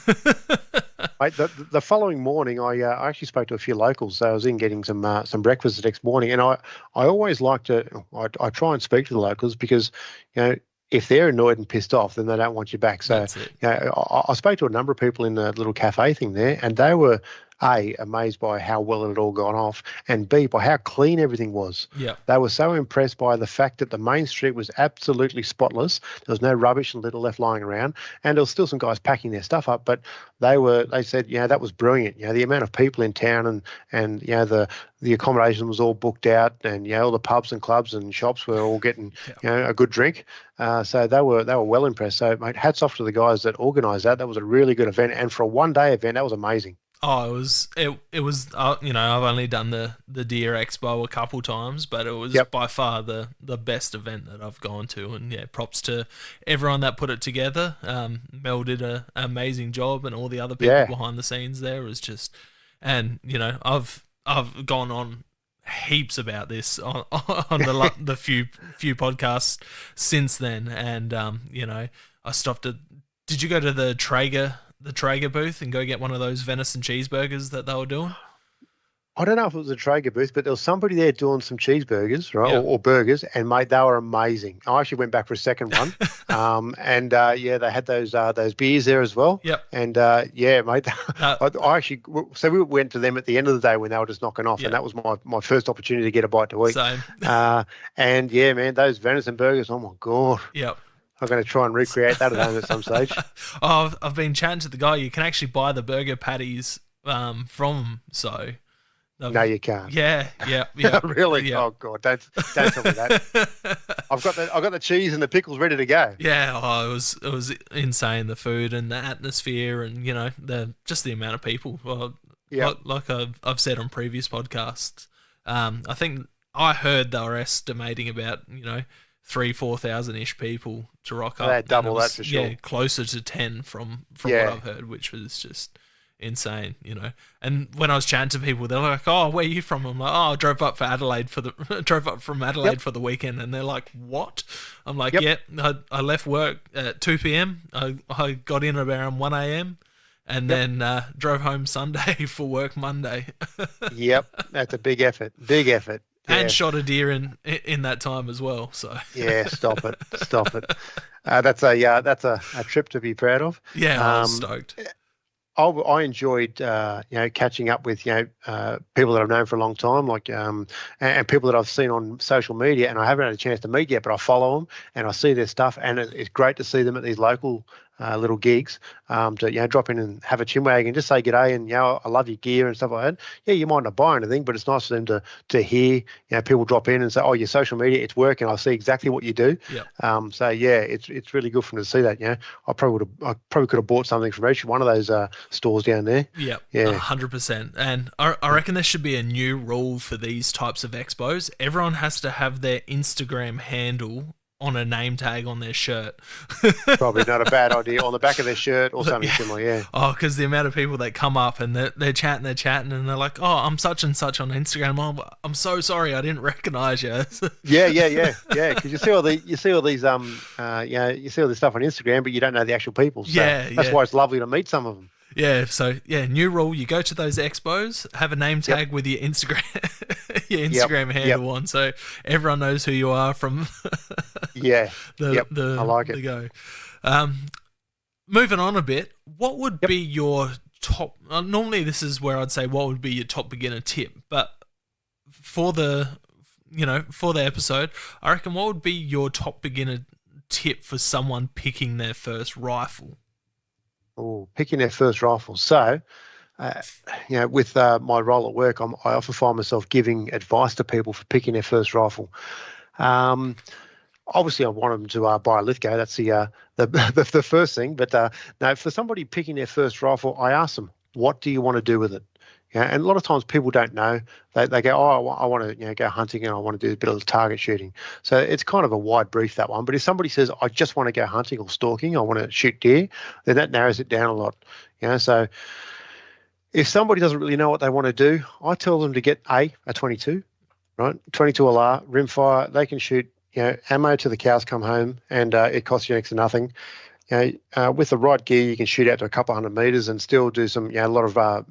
Mate, the following morning, I actually spoke to a few locals. So I was in getting some breakfast the next morning, and I always like to I try and speak to the locals, because if they're annoyed and pissed off, then they don't want you back. So I spoke to a number of people in the little cafe thing there, and they were A, amazed by how well it had all gone off, and B, by how clean everything was. They were so impressed by the fact that the main street was absolutely spotless. There was no rubbish and litter left lying around, and there was still some guys packing their stuff up, but they said, that was brilliant. The amount of people in town, and the accommodation was all booked out, and all the pubs and clubs and shops were all getting a good drink. So they were well impressed. So, mate, hats off to the guys that organised that. That was a really good event, and for a one-day event, that was amazing. Oh, it was I've only done the Deer Expo a couple times, but it was by far the best event that I've gone to, and props to everyone that put it together. Mel did an amazing job, and all the other people behind the scenes there was just, and I've gone on heaps about this on the few podcasts since then, and I stopped at. Did you go to the Traeger booth and go get one of those venison cheeseburgers that they were doing? I don't know if it was a Traeger booth, but there was somebody there doing some cheeseburgers, right, or burgers, and mate, they were amazing. I actually went back for a second one, and they had those beers there as well. And mate, I actually, so we went to them at the end of the day when they were just knocking off, and that was my first opportunity to get a bite to eat. Same. And man, those venison burgers, oh my God. I'm going to try and recreate that at home at some stage. I've been chatting to the guy. You can actually buy the burger patties from him, so. No, you can't. Yeah. Really? Yeah. Oh God, don't tell me that. I've got the cheese and the pickles ready to go. Yeah, it was insane, the food and the atmosphere, and the amount of people. Well, like I've said on previous podcasts, I think I heard they were estimating about 3,000-4,000 ish people to rock up. They double that for sure. Yeah, closer to 10 from what I've heard, which was just insane, And when I was chatting to people, they're like, "Oh, where are you from?" I'm like, "Oh, I drove up from Adelaide for the weekend," and they're like, "What?" I'm like, I left work at 2 p.m. I got in around 1 a.m. and then drove home Sunday for work Monday. That's a big effort. and shot a deer in that time as well. So yeah, stop it. That's a trip to be proud of. Yeah, I was stoked. I enjoyed catching up with people that I've known for a long time, like and people that I've seen on social media, and I haven't had a chance to meet yet, but I follow them and I see their stuff, and it's great to see them at these local little gigs to drop in and have a chinwag and just say g'day and I love your gear and stuff like that. Yeah, you might not buy anything, but it's nice for them to hear people drop in and say, oh, your social media, it's working. I see exactly what you do. Yep. So yeah, it's really good for them to see that. I probably could have bought something from each one of those stores down there. Yep. Yeah, 100%. And I reckon there should be a new rule for these types of expos. Everyone has to have their Instagram handle on a name tag on their shirt. Probably not a bad idea. On the back of their shirt or something similar, yeah. Oh, because the amount of people that come up and they're chatting, and they're like, oh, I'm such and such on Instagram. Oh, I'm so sorry, I didn't recognize you. Yeah. Because you see all these, you see all this stuff on Instagram, but you don't know the actual people. So that's why it's lovely to meet some of them. Yeah, so new rule: you go to those expos, have a name tag with your Instagram, handle on, so everyone knows who you are from. I like it. The go. Moving on a bit, what would be your top? Normally, this is where I'd say what would be your top beginner tip, but for the episode, I reckon what would be your top beginner tip for someone picking their first rifle? Oh, picking their first rifle. So, with my role at work, I often find myself giving advice to people for picking their first rifle. Obviously, I want them to buy a Lithgow. That's the first thing. But no, for somebody picking their first rifle, I ask them, "What do you want to do with it?" And a lot of times people don't know. They go, oh, I want to go hunting and I want to do a bit of target shooting. So it's kind of a wide brief, that one. But if somebody says, I just want to go hunting or stalking, I want to shoot deer, then that narrows it down a lot. So if somebody doesn't really know what they want to do, I tell them to get a 22, right? 22 LR, rimfire. They can shoot ammo to the cows come home, and it costs you next to nothing. With the right gear, you can shoot out to a couple 100 meters and still do some a lot of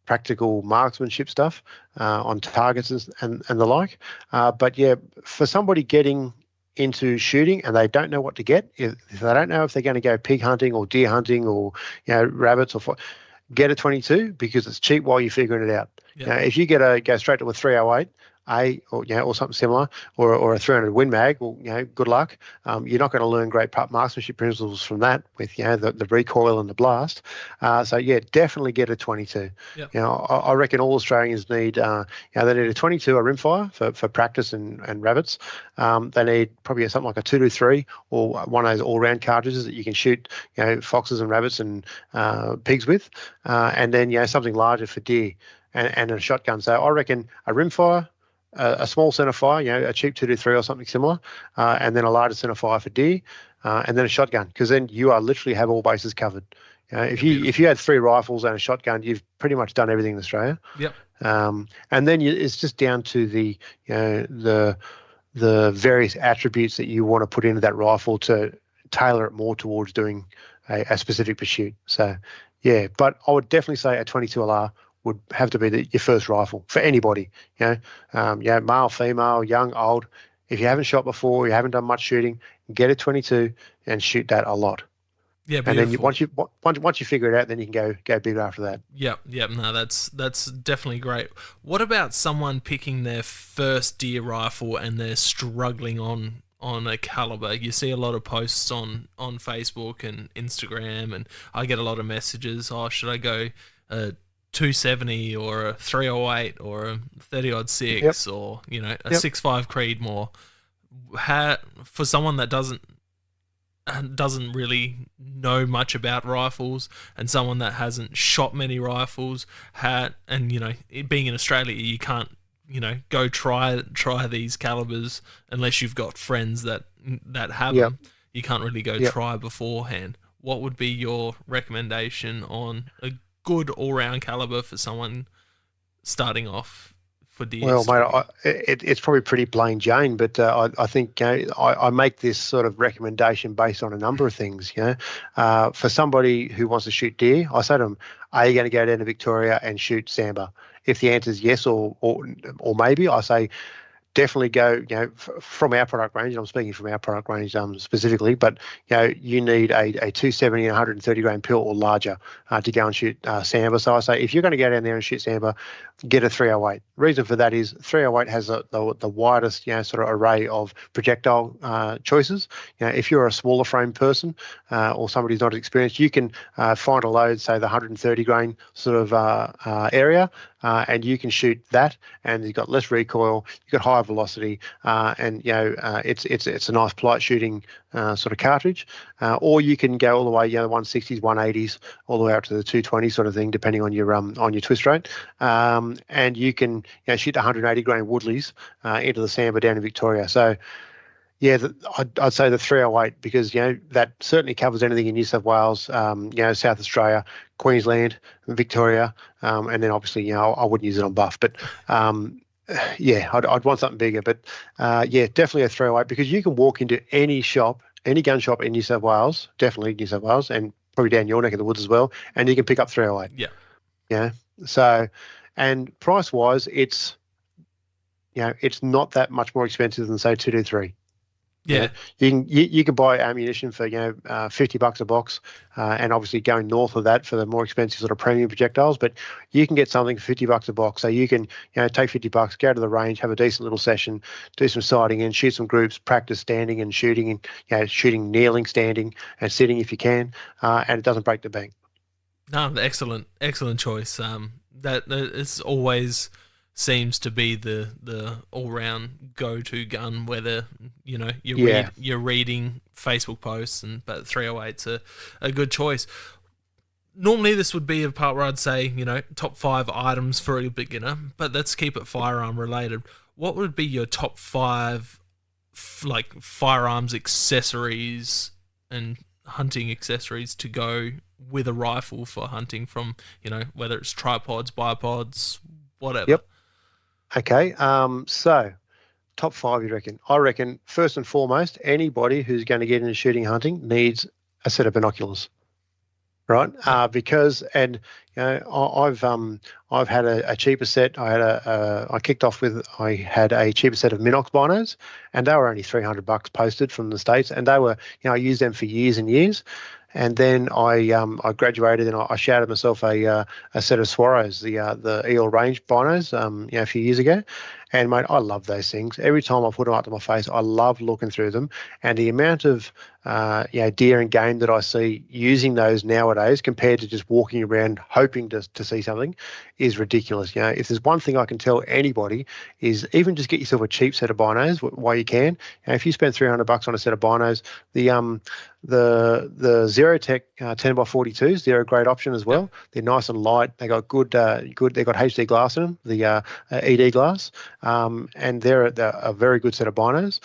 practical marksmanship stuff on targets and the like. But for somebody getting into shooting and they don't know what to get, if they don't know if they're going to go pig hunting or deer hunting or rabbits get a 22 because it's cheap while you're figuring it out. If you go straight to a 308 or something similar, or a 300 Win Mag, well, good luck. You're not going to learn great marksmanship principles from that with the recoil and the blast. Definitely get a 22. Yep. I reckon all Australians need they need a 22, a rimfire for practice and rabbits. They need probably something like a 223 or one of those all-round cartridges that you can shoot foxes and rabbits and pigs with, and then something larger for deer and a shotgun. So I reckon a rimfire, a small centerfire, a cheap 223 or something similar, and then a larger centerfire for deer, and then a shotgun, because then you literally have all bases covered. If you had 3 rifles and a shotgun, you've pretty much done everything in Australia. Yep. And then it's just down to the various attributes that you want to put into that rifle to tailor it more towards doing a specific pursuit. So but I would definitely say a 22 LR would have to be your first rifle for anybody, male, female, young, old. If you haven't shot before, you haven't done much shooting, get a 22 and shoot that a lot. Yeah, beautiful. And then once you figure it out, then you can go bigger after that. Yep. No, that's definitely great. What about someone picking their first deer rifle and they're struggling on a caliber? You see a lot of posts on Facebook and Instagram, and I get a lot of messages. Oh, should I go 270 or a 308 or a 30-06 or a 6.5 Creedmoor? For someone that doesn't really know much about rifles and someone that hasn't shot many rifles, and being in Australia, you can't go try these calibers unless you've got friends that have them. You can't really go try beforehand. What would be your recommendation on a good all-round caliber for someone starting off for deer? Well, mate, it's probably pretty plain Jane, but I think I make this sort of recommendation based on a number of things. For somebody who wants to shoot deer, I say to them, are you going to go down to Victoria and shoot sambar? If the answer is yes or maybe, I say definitely go, from our product range, and I'm speaking from our product range specifically, but, you need a 270 and 130 grain pill or larger to go and shoot sambar. So I say, if you're going to go down there and shoot sambar, get a 308. Reason for that is 308 has the widest, sort of array of projectile choices. If you're a smaller frame person or somebody who's not experienced, you can find a load, say the 130 grain sort of area, and you can shoot that, and you've got less recoil, you've got higher velocity, and it's a nice polite shooting sort of cartridge. Or you can go all the way, 160s, 180s, all the way up to the 220 sort of thing, depending on your twist rate. And you can shoot 180 grain Woodleys into the sambar down in Victoria. So yeah, I'd say the 308, because that certainly covers anything in New South Wales, South Australia, Queensland, Victoria, and then obviously I wouldn't use it on buff, but I'd want something bigger. But definitely a 308, because you can walk into any shop, any gun shop in New South Wales, definitely New South Wales, and probably down your neck of the woods as well, and you can pick up 308. Yeah. Yeah. So, and price wise, it's not that much more expensive than say 223. Yeah, you can buy ammunition for $50 a box, and obviously going north of that for the more expensive sort of premium projectiles. But you can get something for $50 a box, so you can take $50, go to the range, have a decent little session, do some sighting in, shoot some groups, practice standing and shooting, and shooting, kneeling, standing, and sitting if you can, and it doesn't break the bank. No, excellent choice. That it's always seems to be the all-round go-to gun, whether you're reading Facebook posts, but 308's a good choice. Normally this would be a part where I'd say top 5 items for a beginner, but let's keep it firearm related. What would be your top 5 like firearms accessories and hunting accessories to go with a rifle for hunting, from whether it's tripods, bipods, whatever? Yep. Okay, so top 5, you reckon? I reckon first and foremost, anybody who's going to get into shooting hunting needs a set of binoculars, right? Because I've had a cheaper set. I had a cheaper set of Minox binos, and they were only $300 posted from the States, and they were I used them for years and years. And then I graduated, and I shouted myself a set of Swaros, the EL range binos, a few years ago. And mate, I love those things. Every time I put them up to my face, I love looking through them. And the amount of deer and game that I see using those nowadays, compared to just walking around hoping to see something, is ridiculous. If there's one thing I can tell anybody, is even just get yourself a cheap set of binos while you can. And if you spend $300 on a set of binos, the Zerotech 10x42s, they're a great option as well. They're nice and light. They got good. They've got HD glass in them, the ED glass, and they're a very good set of binos.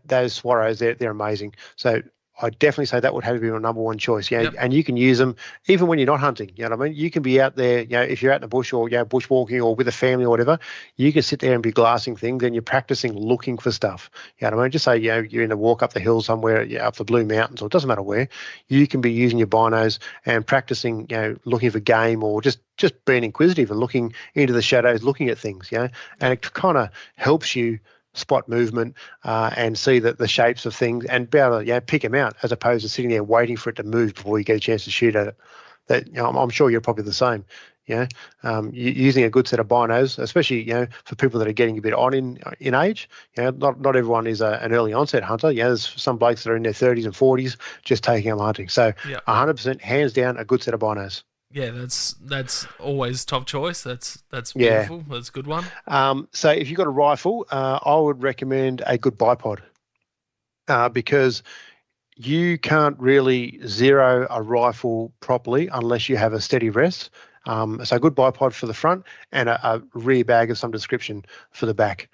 Those Swaros, they're amazing. So I definitely say that would have to be my number one choice. And you can use them even when you're not hunting. You know what I mean? You can be out there, if you're out in the bush, or bushwalking, or with a family or whatever, you can sit there and be glassing things, and you're practicing looking for stuff. You know what I mean? Just say you're in a walk up the hill somewhere, up the Blue Mountains, or it doesn't matter where. You can be using your binos and practicing, looking for game, or just being inquisitive and looking into the shadows, looking at things. And it kind of helps you spot movement and see the shapes of things, and be able to pick them out, as opposed to sitting there waiting for it to move before you get a chance to shoot at it. That I'm sure you're probably the same. Using a good set of binos, especially for people that are getting a bit on in age. Not everyone is an early onset hunter. There's some blokes that are in their 30s and 40s just taking up hunting. So 100%, hands down, a good set of binos. Yeah, that's always top choice. That's beautiful. Yeah. That's a good one. So if you've got a rifle, I would recommend a good bipod, because you can't really zero a rifle properly unless you have a steady rest. So a good bipod for the front, and a rear bag of some description for the back.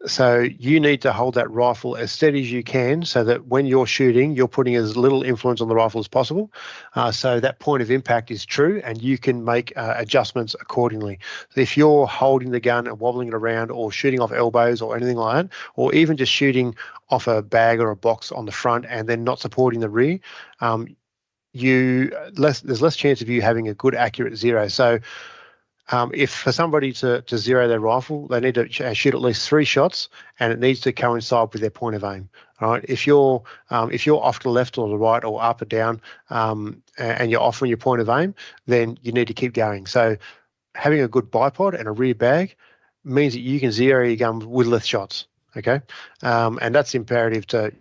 So you need to hold that rifle as steady as you can, so that when you're shooting, you're putting as little influence on the rifle as possible. So that point of impact is true, and you can make adjustments accordingly. So if you're holding the gun and wobbling it around, or shooting off elbows or anything like that, or even just shooting off a bag or a box on the front and then not supporting the rear, there's less chance of you having a good accurate zero. So If for somebody to zero their rifle, they need to shoot at least 3 shots, and it needs to coincide with their point of aim. Right? If you're off to the left or the right or up or down, and you're off from your point of aim, then you need to keep going. So having a good bipod and a rear bag means that you can zero your gun with less shots. Okay, and that's imperative to.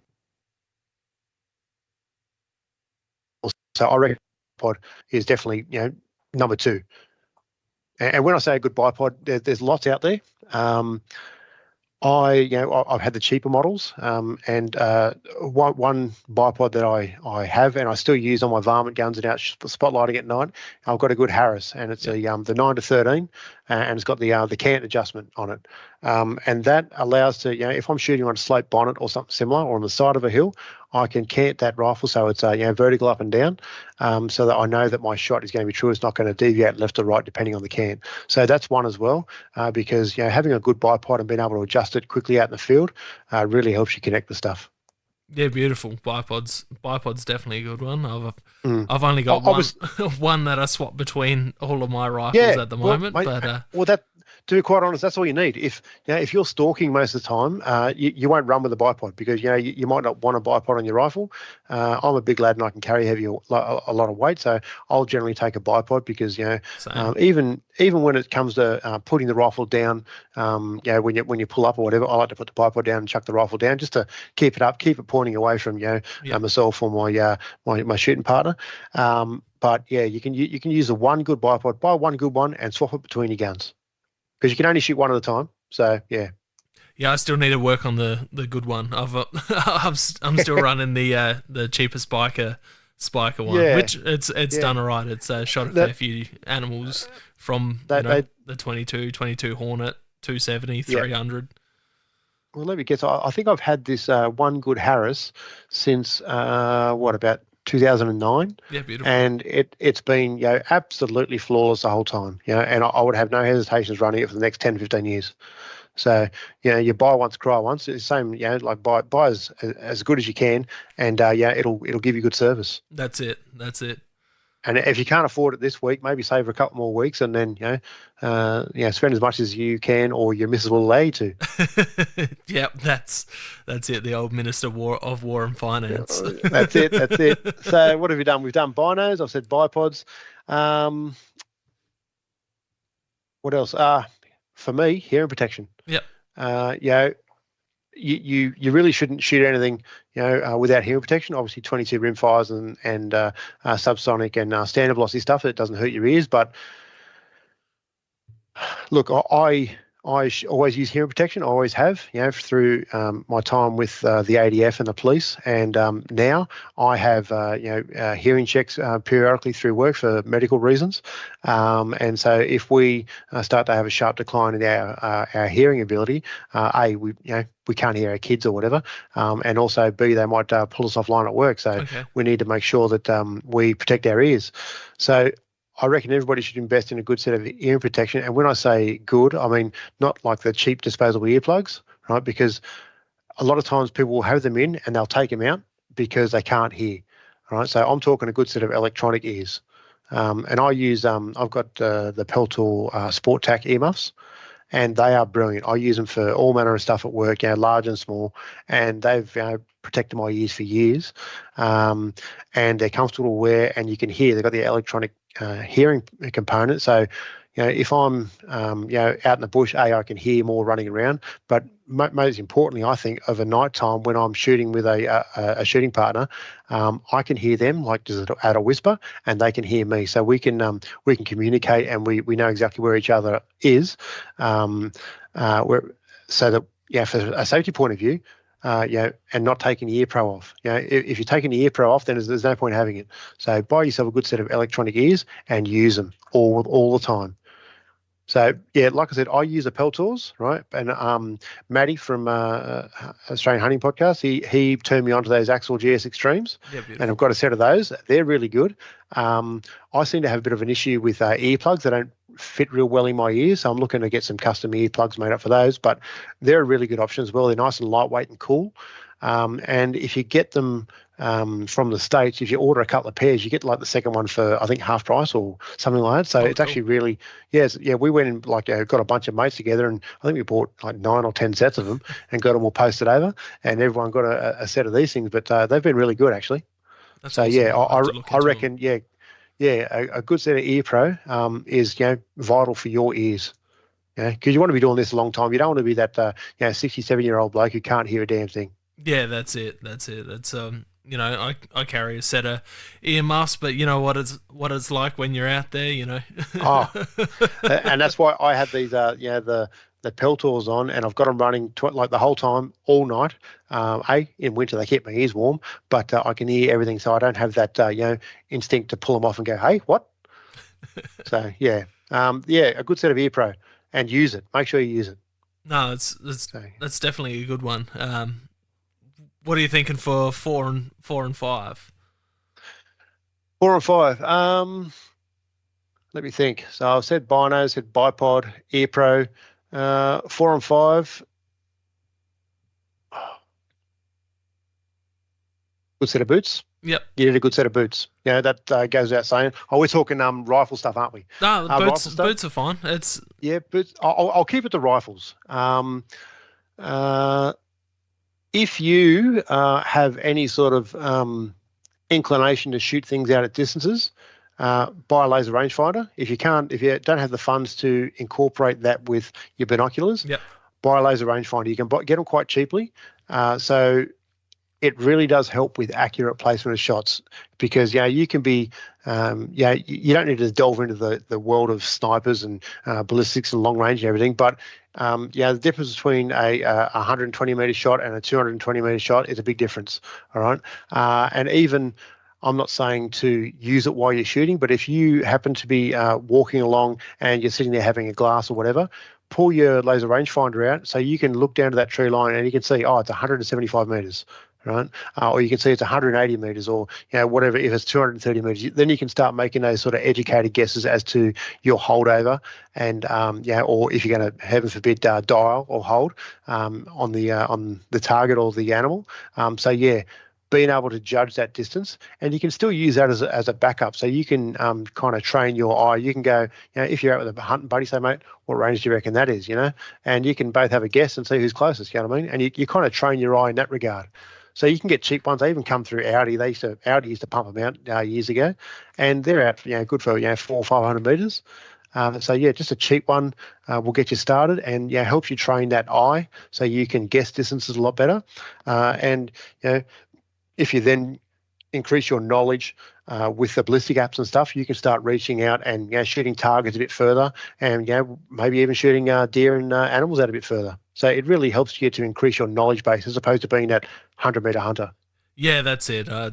So I reckon bipod is definitely number 2. And when I say a good bipod, there's lots out there. I've had the cheaper models, and one bipod that I have and I still use on my varmint guns and out spotlighting at night. I've got a good Harris, and it's the 9-13, and it's got the cant adjustment on it, and that allows to if I'm shooting on a slope bonnet or something similar or on the side of a hill, I can cant that rifle so it's vertical up and down, so that I know that my shot is going to be true. It's not going to deviate left or right depending on the cant. So that's one as well, because having a good bipod and being able to adjust it quickly out in the field really helps you connect the stuff. Yeah, beautiful. Bipod's definitely a good one. I've only got one that I swap between all of my rifles at the moment. But to be quite honest, that's all you need. If you're stalking most of the time, you won't run with a bipod because you might not want a bipod on your rifle. I'm a big lad and I can carry a lot of weight, so I'll generally take a bipod because even when it comes to putting the rifle down, when you pull up or whatever, I like to put the bipod down and chuck the rifle down just to keep it up, keep it pointing away from myself or my shooting partner. But you can use the one good bipod, buy one good one and swap it between your guns. Because you can only shoot one at a time, so yeah. Yeah, I still need to work on the good one. I'm still running the cheaper spiker one, which it's done alright. It's shot a fair few animals from the 22 Hornet, 270, 300. Well, let me guess. I think I've had this one good Harris since about 2009. Yeah, beautiful. And it's been absolutely flawless the whole time. And I would have no hesitations running it for the next 10, 15 years. So you buy once, cry once. It's the same. Like buy as good as you can, and it'll give you good service. That's it. And if you can't afford it this week, maybe save for a couple more weeks, and then spend as much as you can, or your missus will allow you to. Yep, that's it. The old Minister of War and Finance. That's it. So what have you done? We've done binos. I've said bipods. What else? For me, hearing protection. Yep. You really shouldn't shoot anything without hearing protection. Obviously 22 rimfires and subsonic and standard velocity stuff, it doesn't hurt your ears. But look, I always use hearing protection. I always have, through my time with the ADF and the police, and now I have hearing checks periodically through work for medical reasons. And so if we start to have a sharp decline in our hearing ability, we can't hear our kids or whatever, and also B, they might pull us offline at work. So we need to make sure that we protect our ears. So I reckon everybody should invest in a good set of hearing protection. And when I say good, I mean not like the cheap disposable earplugs, right? Because a lot of times people will have them in and they'll take them out because they can't hear, right? So I'm talking a good set of electronic ears. And I use, I've got the Peltor Sport Tac earmuffs, and they are brilliant. I use them for all manner of stuff at work, large and small, and they've protected my ears for years. And they're comfortable to wear, and you can hear. They've got the electronic hearing component. So, if I'm, out in the bush, I can hear more running around. But most importantly, I think of a night time when I'm shooting with a shooting partner, I can hear them like just at a whisper, and they can hear me. So we can communicate, and we know exactly where each other is. So that for a safety point of view. And not taking the ear pro off. If you're taking the ear pro off, then there's no point having it. So buy yourself a good set of electronic ears and use them all the time. So like I said, I use the Peltors, right? And Matty from Australian Hunting Podcast, he turned me on to those Axel GS Extremes, and I've got a set of those. They're really good. I seem to have a bit of an issue with earplugs. They don't fit real well in my ears, so I'm looking to get some custom earplugs made up for those. But they're a really good option as well. They're nice and lightweight and cool. And if you get them from the States, if you order a couple of pairs, you get like the second one for, I think, half price or something like that. So it's actually really, we went in, got a bunch of mates together, and I think we bought like 9 or 10 sets of them and got them all posted over, and everyone got a set of these things. But they've been really good, actually. That's so, awesome. I reckon, a good set of ear pro is, vital for your ears. Because you want to be doing this a long time. You don't want to be that 67-year-old bloke who can't hear a damn thing. Yeah, that's it. It's I carry a set of ear muffs, but you know what it's like when you're out there, And that's why I had these the Peltors on, and I've got them running like the whole time, all night. In winter they keep my ears warm, but I can hear everything, so I don't have that instinct to pull them off and go, hey, what? So a good set of ear pro. And use it. Make sure you use it. No, that's definitely a good one. What are you thinking for 4 and 5? 4 and 5. Let me think. So I've said binos, said bipod, ear pro. 4 and 5. Good set of boots. Yep. You need a good set of boots. That goes without saying. Oh, we're talking rifle stuff, aren't we? No, boots are fine. Boots. I'll keep it to rifles. If you have any sort of inclination to shoot things out at distances, buy a laser rangefinder. If you don't have the funds to incorporate that with your binoculars, buy a laser rangefinder. You can get them quite cheaply. So it really does help with accurate placement of shots, because you can be you don't need to delve into the world of snipers and ballistics and long range and everything, but the difference between a 120 meter shot and a 220 meter shot is a big difference. All right, and even I'm not saying to use it while you're shooting, but if you happen to be walking along and you're sitting there having a glass or whatever, pull your laser rangefinder out so you can look down to that tree line and you can see, it's 175 meters. Right, or you can see it's 180 meters, or whatever. If it's 230 meters, then you can start making those sort of educated guesses as to your holdover, and or if you're going to, heaven forbid, dial or hold on the target or the animal. Being able to judge that distance, and you can still use that as a backup. So you can kind of train your eye. You can go, if you're out with a hunting buddy, say, mate, what range do you reckon that is? And you can both have a guess and see who's closest. You know what I mean? And you kind of train your eye in that regard. So you can get cheap ones. They even come through Audi. Audi used to pump them out years ago, and they're out, good for 400 or 500 meters. Just a cheap one will get you started, and helps you train that eye so you can guess distances a lot better. If you then increase your knowledge with the ballistic apps and stuff, you can start reaching out and shooting targets a bit further, and maybe even shooting deer and animals out a bit further. So it really helps you to increase your knowledge base as opposed to being that 100-meter hunter. Yeah, that's it. I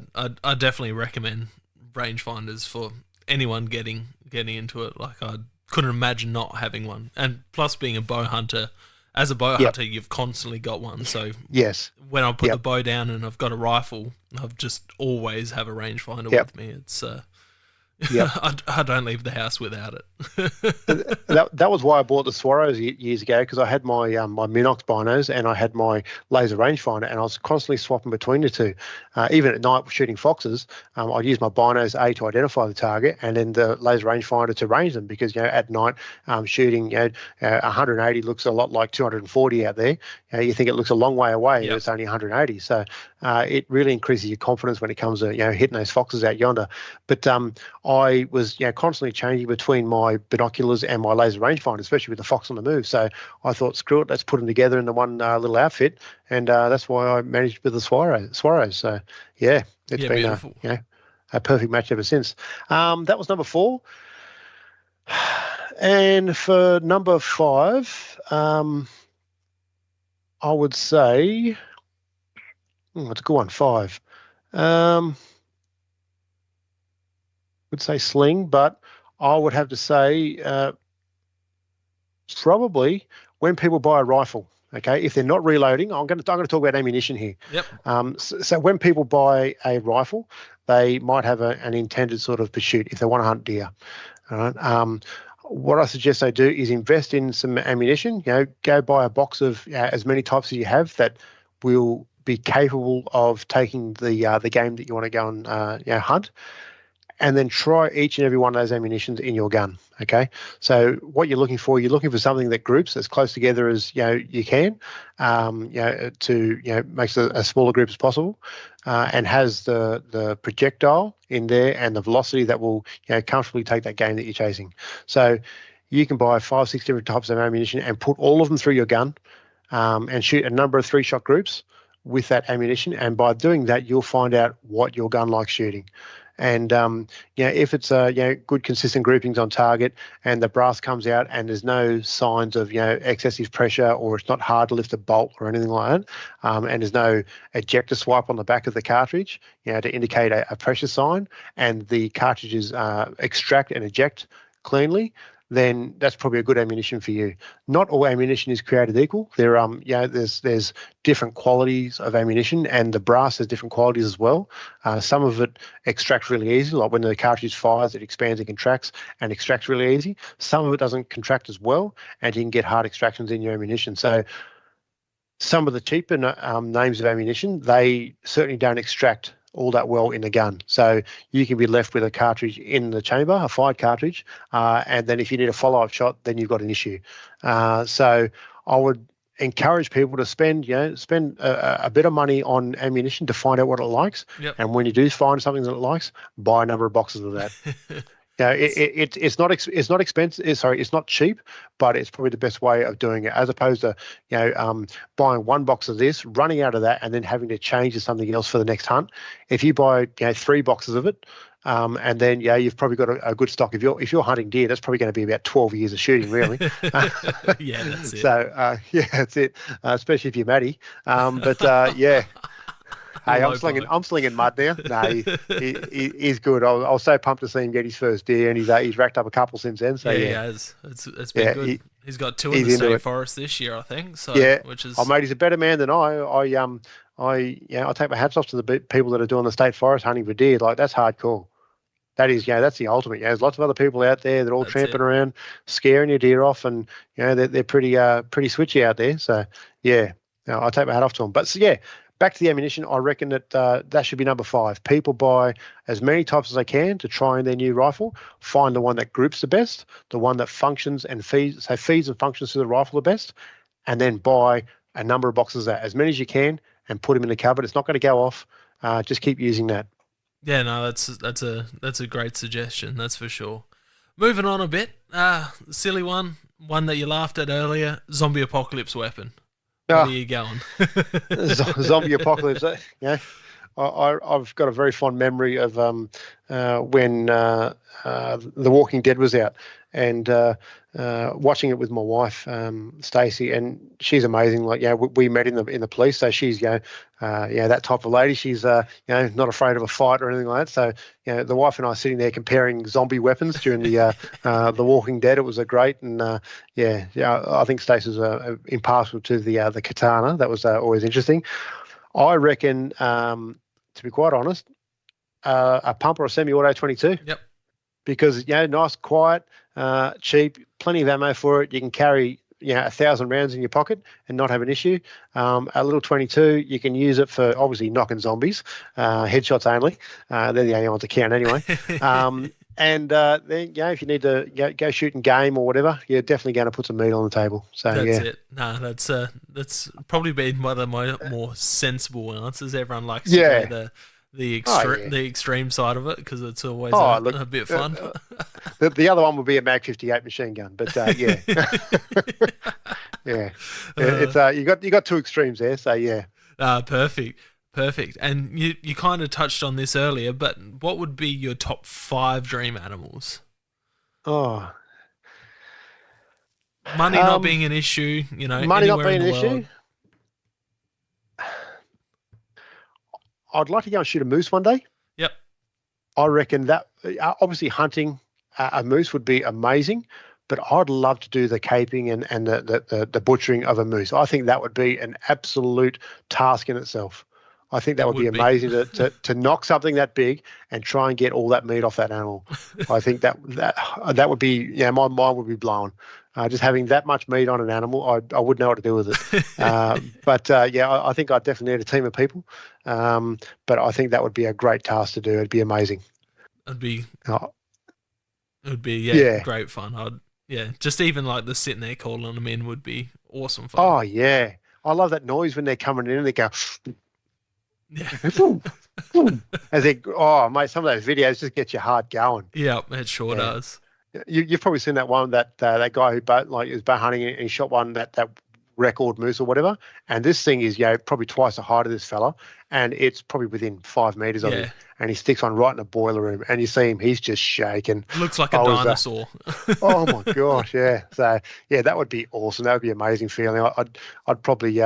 definitely recommend rangefinders for anyone getting into it. Like, I couldn't imagine not having one, and plus being a bow hunter. As a bow hunter, you've constantly got one. So yes, when I put the bow down and I've got a rifle, I've just always have a rangefinder with me. It's I don't leave the house without it. that was why I bought the Swaros years ago, because I had my my Minox binos and I had my laser rangefinder, and I was constantly swapping between the two. Even at night shooting foxes, I'd use my binos to identify the target, and then the laser rangefinder to range them, because at night shooting 180 looks a lot like 240 out there. You think it looks a long way away, and it's only 180. So it really increases your confidence when it comes to hitting those foxes out yonder. But I was constantly changing between my binoculars and my laser rangefinder, especially with the fox on the move. So I thought, screw it, let's put them together in the one little outfit, and that's why I managed with the Swaros. So it's been a perfect match ever since. That was number 4, and for number 5, I would say, it's a good one, 5. Would say sling, but I would have to say probably when people buy a rifle. Okay, if they're not reloading, I'm going to talk about ammunition here. Yep. So when people buy a rifle, they might have an intended sort of pursuit if they want to hunt deer. All right. What I suggest they do is invest in some ammunition. Go buy a box of as many types as you have that will be capable of taking the game that you want to go and hunt, and then try each and every one of those ammunitions in your gun. Okay, so what you're looking for something that groups as close together as you can, to makes a smaller group as possible, and has the projectile in there and the velocity that will comfortably take that game that you're chasing. So you can buy 5, 6 different types of ammunition and put all of them through your gun, and shoot a number of 3-shot groups with that ammunition. And by doing that, you'll find out what your gun likes shooting. And if it's good consistent groupings on target, and the brass comes out and there's no signs of excessive pressure, or it's not hard to lift a bolt or anything like that, and there's no ejector swipe on the back of the cartridge to indicate a pressure sign, and the cartridges extract and eject cleanly, then that's probably a good ammunition for you. Not all ammunition is created equal. There's different qualities of ammunition, and the brass has different qualities as well. Some of it extracts really easy, like when the cartridge fires, it expands and contracts and extracts really easy. Some of it doesn't contract as well, and you can get hard extractions in your ammunition. So some of the cheaper names of ammunition, they certainly don't extract all that well in the gun. So you can be left with a cartridge in the chamber, a fired cartridge, and then if you need a follow-up shot, then you've got an issue. So I would encourage people to spend a bit of money on ammunition to find out what it likes. Yep. And when you do find something that it likes, buy a number of boxes of that. It's not expensive. Sorry, it's not cheap, but it's probably the best way of doing it, as opposed to buying one box of this, running out of that, and then having to change to something else for the next hunt. If you buy 3 boxes of it, and then you've probably got a good stock. If you're hunting deer, that's probably going to be about 12 years of shooting, really. Yeah, that's it. So that's it. Especially if you're Matty. Hey, I'm slinging mud now. No, he's good. I was so pumped to see him get his first deer, and he's racked up a couple since then. So he has. It's been good. He's got 2 in the state forest this year, I think. So which is mate, he's a better man than I take my hats off to the people that are doing the state forest hunting for deer. Like, that's hardcore. That is, that's the ultimate. There's lots of other people out there that are all tramping around, scaring your deer off, and they're pretty switchy out there. So I take my hat off to them. But back to the ammunition, I reckon that should be number 5. People buy as many types as they can to try in their new rifle. Find the one that groups the best, the one that functions and feeds and functions to the rifle the best, and then buy a number of boxes of that, as many as you can, and put them in the cupboard. It's not going to go off. Just keep using that. Yeah, no, that's a great suggestion. That's for sure. Moving on a bit, silly one that you laughed at earlier: zombie apocalypse weapon. Where are you going? Zombie apocalypse. I've got a very fond memory of when The Walking Dead was out, and watching it with my wife, Stacey, and she's amazing. Like, we met in the police, so she's that type of lady. She's not afraid of a fight or anything like that. So the wife and I sitting there comparing zombie weapons during the Walking Dead. It was a great, and I think Stacey was impartial to the katana. That was always interesting. I reckon, to be quite honest, a pump or a semi-auto 22. Yep. Because nice, quiet, cheap, plenty of ammo for it. You can carry 1,000 rounds in your pocket and not have an issue. A little 22, you can use it for obviously knocking zombies, headshots only. They're the only ones that count anyway. And then if you need to go shooting game or whatever, you're definitely going to put some meat on the table. So that's it. No, that's probably been one of my more sensible answers. Everyone likes to go the extreme side of it, because it's always a bit fun. The other one would be a Mag 58 machine gun, but it's you got 2 extremes there. So Perfect. And you kind of touched on this earlier, but what would be your top 5 dream animals? Oh, money not being an issue, money not being an issue. I'd like to go and shoot a moose one day. Yep. I reckon that obviously hunting a moose would be amazing, but I'd love to do the caping and the butchering of a moose. I think that would be an absolute task in itself. I think that would be amazing to knock something that big and try and get all that meat off that animal. I think that would be, my mind would be blown. Just having that much meat on an animal, I wouldn't know what to do with it. I think I definitely need a team of people. But I think that would be a great task to do. It'd be amazing. It would be great fun. Just even like the sitting there calling them in would be awesome fun. Oh yeah, I love that noise when they're coming in and they go. Yeah. As mate, some of those videos just get your heart going. Yeah, it sure does. You've probably seen that one that guy who was bow hunting and he shot one that record moose or whatever, and this thing is probably twice the height of this fella, and it's probably within 5 meters of him, and he sticks on right in the boiler room, and you see him, he's just shaking. Looks like a dinosaur. Oh my gosh, yeah. So that would be awesome. That would be an amazing feeling. I'd probably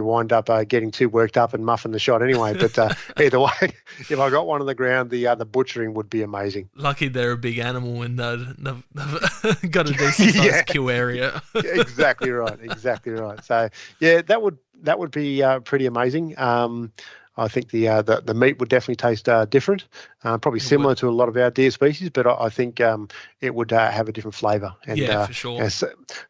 wind up getting too worked up and muffing the shot anyway. But either way, if I got one on the ground, the butchering would be amazing. Lucky they're a big animal and they've got a decent sized kill area. Exactly right. So that would be pretty amazing. I think the meat would definitely taste different, probably similar to a lot of our deer species, but I think it would have a different flavour. And, for sure.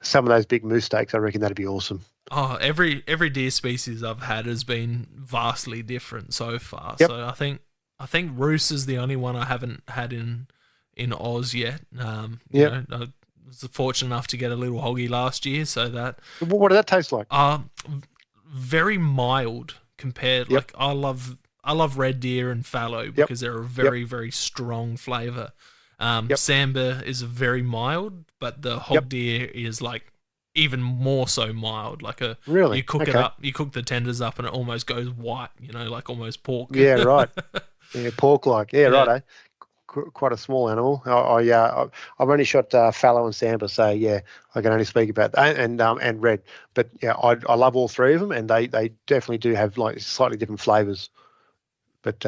Some of those big moose steaks, I reckon that'd be awesome. Oh, every deer species I've had has been vastly different so far. Yep. So I think Roos is the only one I haven't had in Oz yet. I was fortunate enough to get a little hoggy last year, so that. What did that taste like? Very mild. Compared, like I love red deer and fallow because they're a very very strong flavor. Sambar is very mild, but the hog deer is like even more so mild. Like you cook it up, you cook the tenders up, and it almost goes white. Like almost pork. Yeah, right. Pork like. Yeah, right. Eh? Quite a small animal. I've only shot fallow and sambar, so I can only speak about that and red. But I love all three of them, and they definitely do have like slightly different flavors. But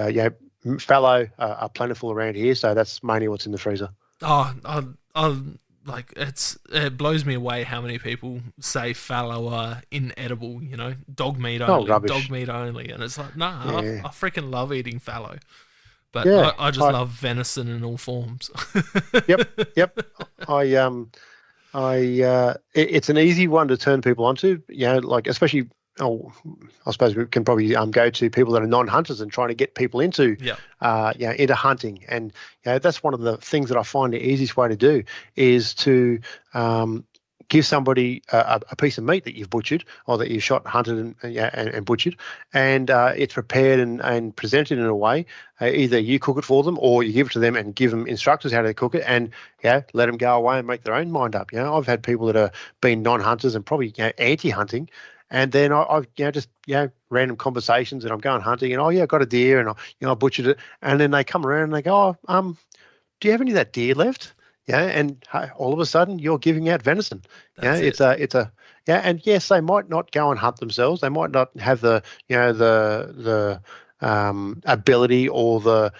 fallow are plentiful around here, so that's mainly what's in the freezer. Oh, I like it blows me away how many people say fallow are inedible. Dog meat only, dog meat only, and it's like I freaking love eating fallow. But I just love venison in all forms. Yep. It's an easy one to turn people onto. Like especially. I suppose we can probably go to people that are non-hunters and trying to get people into into hunting. And that's one of the things that I find the easiest way to do is to give somebody a piece of meat that you've butchered or that you've shot, hunted, and butchered, and it's prepared and presented in a way. Either you cook it for them or you give it to them and give them instructions how to cook it, and let them go away and make their own mind up. I've had people that have been non-hunters and probably anti-hunting, and then I've just random conversations, and I'm going hunting, and I got a deer, and I butchered it, and then they come around and they go, do you have any of that deer left? And all of a sudden you're giving out venison. It's a and yes, they might not go and hunt themselves. They might not have the ability or the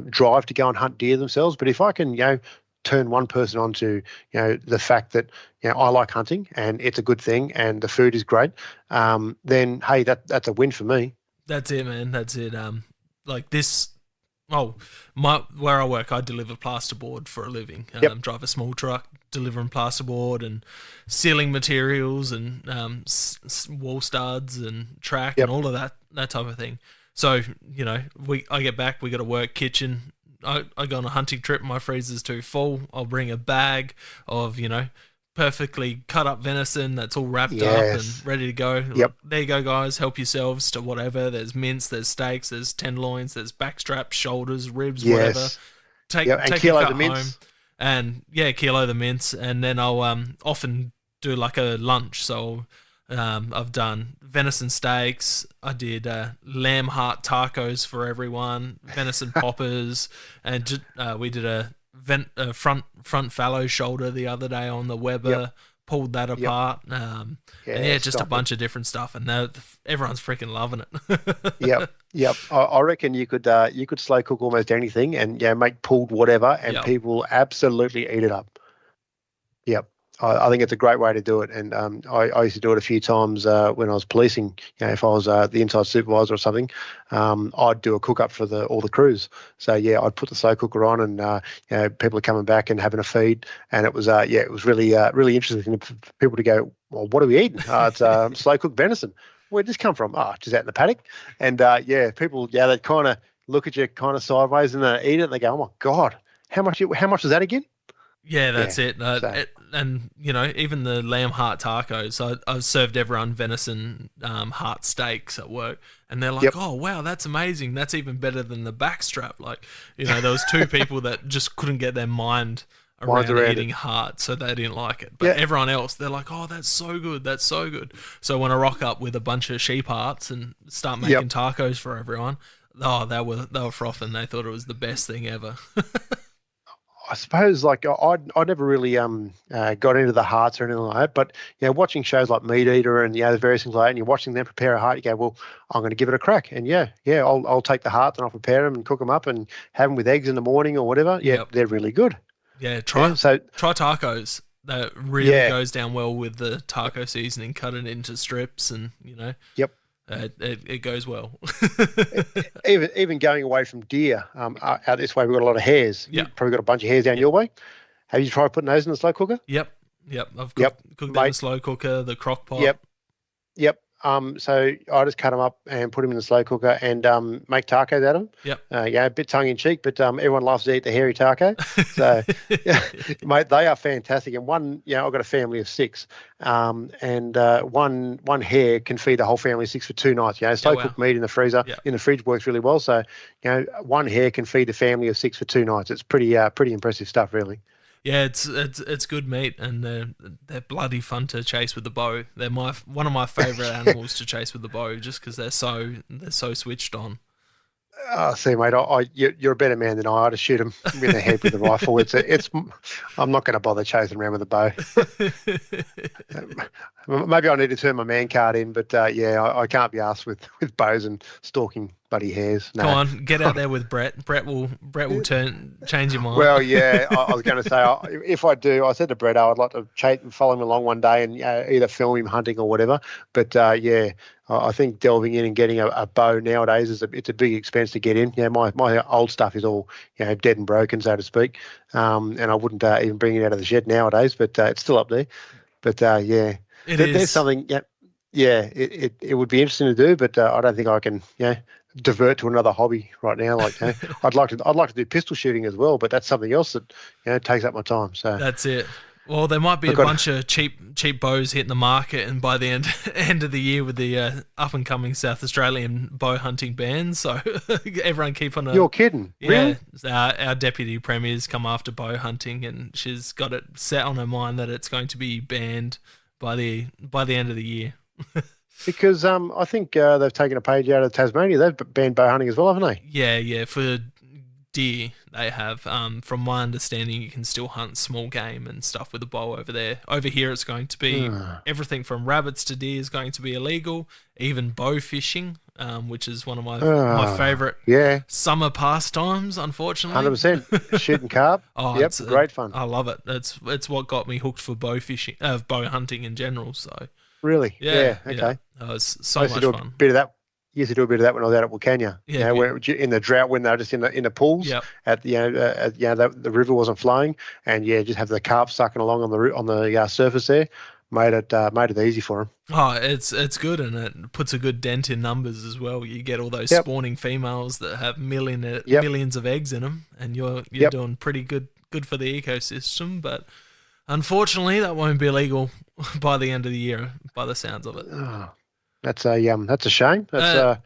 drive to go and hunt deer themselves. But if I can turn one person on to the fact that I like hunting and it's a good thing and the food is great, then hey, that's a win for me. That's it, man. That's it. Like this. Where I work, I deliver plasterboard for a living. Drive a small truck, delivering plasterboard and ceiling materials and wall studs and track and all of that type of thing. So I get back, we got to work kitchen. I go on a hunting trip, my freezer's too full. I'll bring a bag of perfectly cut up venison that's all wrapped up and ready to go. There you go, guys. Help yourselves to whatever. There's mince, there's steaks, there's tenderloins, there's backstraps, shoulders, ribs, whatever. Take kilo the mince. And kilo the mince. And then I'll often do like a lunch. So I've done venison steaks. I did lamb heart tacos for everyone, venison poppers, and we did a front fallow shoulder the other day on the Weber, pulled that apart, and just a bunch of different stuff, and everyone's freaking loving it. Yep. I reckon you could slow cook almost anything and make pulled whatever, and people absolutely eat it up. Yep. I think it's a great way to do it, and I used to do it a few times when I was policing. If I was the inside supervisor or something, I'd do a cook up for all the crews. So I'd put the slow cooker on, and people are coming back and having a feed, and it was it was really really interesting for people to go, well, what are we eating? It's slow cooked venison. Where'd this come from? Just out in the paddock, and people they kind of look at you kind of sideways and they eat it, and they go, oh my god, how much is that again? Yeah, that's it. And even the lamb heart tacos. I've served everyone venison heart steaks at work, and they're like, "Oh wow, that's amazing! That's even better than the backstrap." Like, there was two people that just couldn't get their mind around eating heart, so they didn't like it. But everyone else, they're like, "Oh, that's so good! That's so good!" So when I rock up with a bunch of sheep hearts and start making tacos for everyone, they were frothing. They thought it was the best thing ever. I suppose I never really got into the hearts or anything like that, but watching shows like Meat Eater and the various things like that, and you're watching them prepare a heart, you go, well, I'm going to give it a crack, and I'll take the heart and I'll prepare them and cook them up and have them with eggs in the morning or whatever. They're really good. Try tacos. That really goes down well with the taco seasoning. Cut it into strips, and it goes well. even going away from deer, out this way we've got a lot of hares. Yeah. You've probably got a bunch of hares down your way. Have you tried putting those in the slow cooker? Yep. I've cooked them in the slow cooker, the crock pot. Yep. So I just cut them up and put them in the slow cooker and make tacos out of them. Yep. A bit tongue in cheek, but everyone loves to eat the hairy taco. So, mate, they are fantastic. And one, I've got a family of 6, and one hare can feed the whole family of 6 for 2 nights. Slow cooked meat in the freezer, in the fridge works really well. So, one hare can feed a family of 6 for 2 nights. It's pretty impressive stuff, really. Yeah, it's good meat, and they're bloody fun to chase with the bow. They're one of my favourite animals to chase with the bow, just because they're so switched on. See, mate, you're a better man than I. I'd just shoot him in the head with the rifle. I'm not going to bother chasing around with a bow. Maybe I need to turn my man card in, but I can't be asked with bows and stalking bloody hares. No. Come on, get out there with Brett. Brett will change your mind. Well, I was going to say, if I do, I said to Brett, I'd like to follow him along one day and either film him hunting or whatever. But I think delving in and getting a bow nowadays it's a big expense to get in. My old stuff is all dead and broken, so to speak, and I wouldn't even bring it out of the shed nowadays. But it's still up there. But there's something. It would be interesting to do, but I don't think I can divert to another hobby right now. I'd like to do pistol shooting as well, but that's something else that takes up my time. So that's it. Well, there might be a bunch of cheap bows hitting the market, and by the end of the year with the up and coming South Australian bow hunting ban, so everyone keep on. You're kidding? Really? Our deputy premier's come after bow hunting, and she's got it set on her mind that it's going to be banned by the end of the year. Because I think they've taken a page out of Tasmania. They've banned bow hunting as well, haven't they? Yeah. For deer, they have. From my understanding, you can still hunt small game and stuff with a bow over there. Over here, it's going to be everything from rabbits to deer is going to be illegal. Even bow fishing, which is one of my favourite summer pastimes. Unfortunately, 100% shooting carp. It's great fun. I love it. It's what got me hooked for bow fishing, bow hunting in general. So. Really? Yeah. Okay. It was so much fun. Bit of that. Used to do a bit of that when I was out at Wilcannia. Where in the drought when they were just in the pools. At the river wasn't flowing, and just have the carp sucking along on the surface there. Made it easy for them. Oh, it's good, and it puts a good dent in numbers as well. You get all those spawning females that have millions of eggs in them, and you're doing pretty good for the ecosystem, but. Unfortunately, that won't be illegal by the end of the year, by the sounds of it. Oh, that's a shame. That's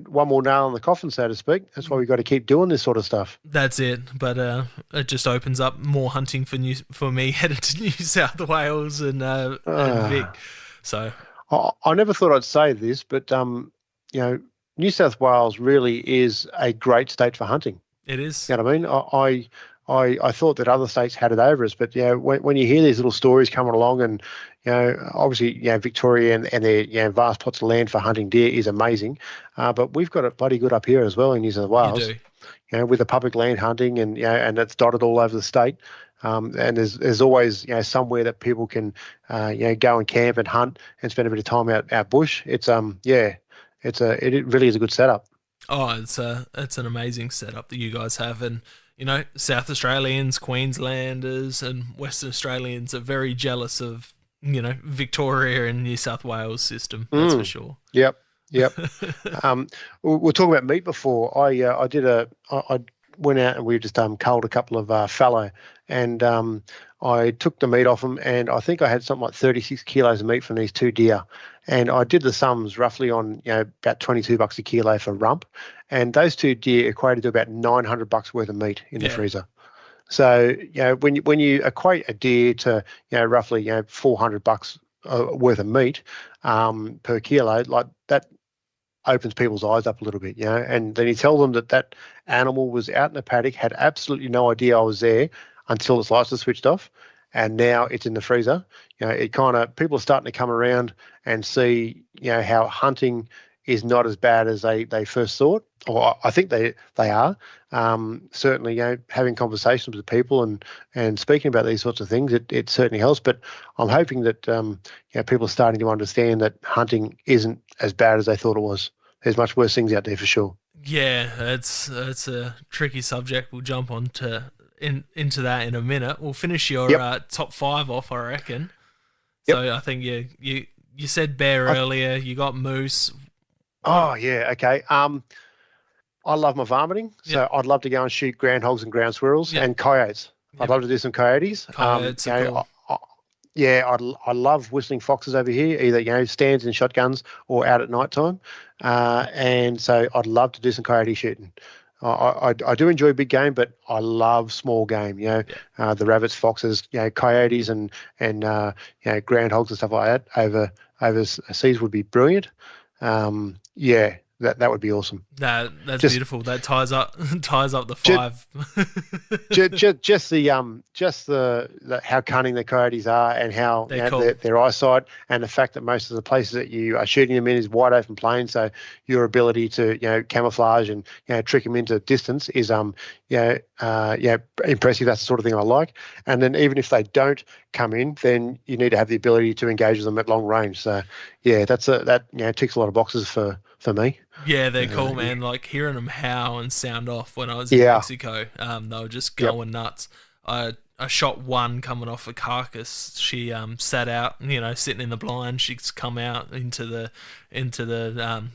one more nail in the coffin, so to speak. That's why we've got to keep doing this sort of stuff. That's it. But it just opens up more hunting for me headed to New South Wales and Vic. So I never thought I'd say this, but New South Wales really is a great state for hunting. It is. You know what I mean? I thought that other states had it over us, but when you hear these little stories coming along, and obviously Victoria and their vast plots of land for hunting deer is amazing, but we've got it bloody good up here as well in New South Wales. You do. With the public land hunting and it's dotted all over the state. And there's always somewhere that people can go and camp and hunt and spend a bit of time out bush. It really is a good setup. Oh, it's an amazing setup that you guys have, and South Australians, Queenslanders, and Western Australians are very jealous of Victoria and New South Wales system. That's for sure. Yep. We were talking about meat before. I went out and we just culled a couple of fallow, and I took the meat off them, and I think I had something like 36 kilos of meat from these 2 deer. And I did the sums roughly on about $22 a kilo for rump, and those 2 deer equated to about $900 worth of meat in the freezer. So when you equate a deer to roughly $400 worth of meat per kilo, like that opens people's eyes up a little bit, and then you tell them that animal was out in the paddock, had absolutely no idea I was there until its lights were switched off, and now it's in the freezer. People are starting to come around and see how hunting is not as bad as they first thought, or I think they are. Certainly, having conversations with people and speaking about these sorts of things, it certainly helps. But I'm hoping that people are starting to understand that hunting isn't as bad as they thought it was. There's much worse things out there for sure. Yeah, it's a tricky subject. We'll jump into that in a minute. We'll finish your top 5 off, I reckon. Yep. So I think you said bear earlier. You got moose. Oh yeah, okay. I love my varminting, so I'd love to go and shoot groundhogs and ground squirrels and coyotes. I'd love to do some coyotes. Coyotes are cool. I love whistling foxes over here, either stands and shotguns or out at night time, and so I'd love to do some coyote shooting. I do enjoy big game, but I love small game. The rabbits, foxes, coyotes, and groundhogs and stuff like that over seas would be brilliant. That would be awesome. That's beautiful. That ties up the 5. Just the how cunning the coyotes are, and how their eyesight, and the fact that most of the places that you are shooting them in is wide open plain. So your ability to camouflage and trick them into distance is impressive. That's the sort of thing I like. And then even if they don't come in, then you need to have the ability to engage with them at long range. So that ticks a lot of boxes for me. Yeah, they're cool, man. Like hearing them howl and sound off when I was in Mexico, they were just going nuts. I shot one coming off a carcass. She sat out, sitting in the blind. She's come out into the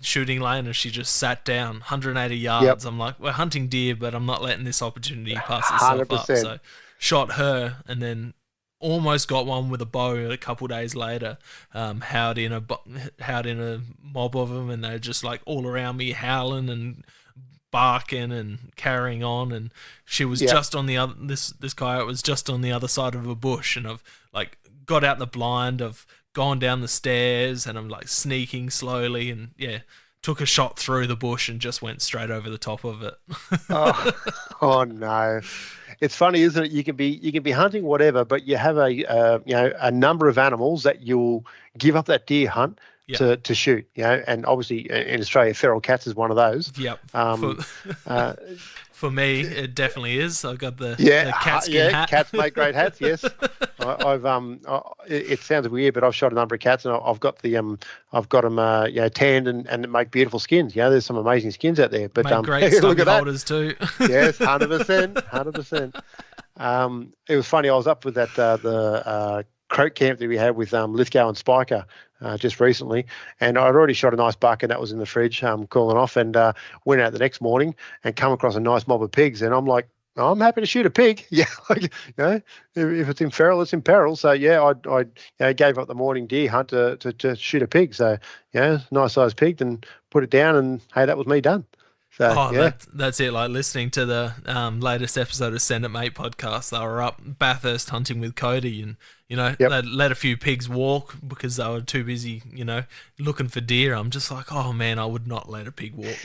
shooting lane, and she just sat down 180 yards. I'm like, we're hunting deer, but I'm not letting this opportunity pass itself 100%. Up. So shot her, and then almost got one with a bow a couple of days later. Howled in a mob of them, and they're just like all around me, howling and barking and carrying on. And she was just on the other. This coyote was just on the other side of a bush, and I've like got out the blind. I've gone down the stairs, and I'm like sneaking slowly, and took a shot through the bush and just went straight over the top of it. Oh no. It's funny, isn't it? You can be hunting whatever, but you have a number of animals that you'll give up that deer hunt to shoot. And obviously in Australia, feral cats is one of those. Yep. For me, it definitely is. I've got the cat skin hat. Cats make great hats. Yes, it sounds weird, but I've shot a number of cats, and I've got them tanned and make beautiful skins. There's some amazing skins out there. But make great stubby holders too. Yes, 100%. It was funny. I was up with the croak camp that we had with Lithgow and Spiker just recently, and I'd already shot a nice buck, and that was in the fridge, cooling off, and went out the next morning and come across a nice mob of pigs, and I'm like, I'm happy to shoot a pig. If it's in feral, it's in peril. So I gave up the morning deer hunt to shoot a pig. So nice sized pig, and put it down, and hey, that was me done. So, that's it. Like listening to the latest episode of Send It Mate podcast, they were up Bathurst hunting with Cody, and they let a few pigs walk because they were too busy, looking for deer. I'm just like, oh man, I would not let a pig walk.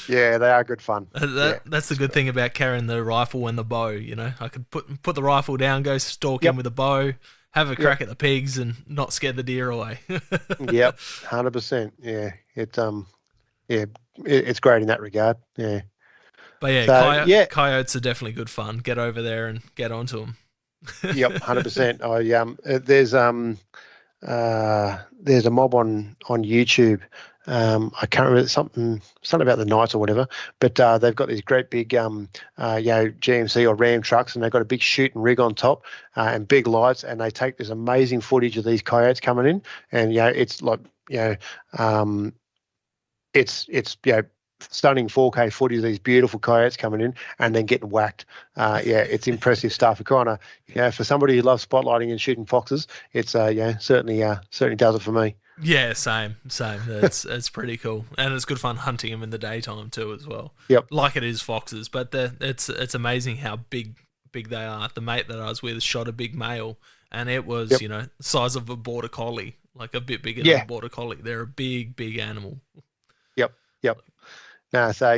Yeah, they are good fun. That's the good thing about carrying the rifle and the bow. I could put the rifle down, go stalk in with a bow, have a crack at the pigs, and not scare the deer away. Yep, 100%. Yeah, it's great in that regard. Yeah. But yeah, So, coyotes are definitely good fun. Get over there and get onto them. Yep, 100%. There's a mob on YouTube. I can't remember something about the Knights or whatever, but they've got these great big GMC or Ram trucks, and they've got a big shooting rig on top and big lights, and they take this amazing footage of these coyotes coming in, and it's like it's stunning 4K footage of these beautiful coyotes coming in and then getting whacked. It's impressive stuff. It kind of, for somebody who loves spotlighting and shooting foxes, it's certainly does it for me. Yeah, same. It's pretty cool, and it's good fun hunting them in the daytime too, as well. Yep. Like it is foxes, but it's amazing how big they are. The mate that I was with shot a big male, and it was the size of a border collie, like a bit bigger than a border collie. They're a big animal. Yep. No, so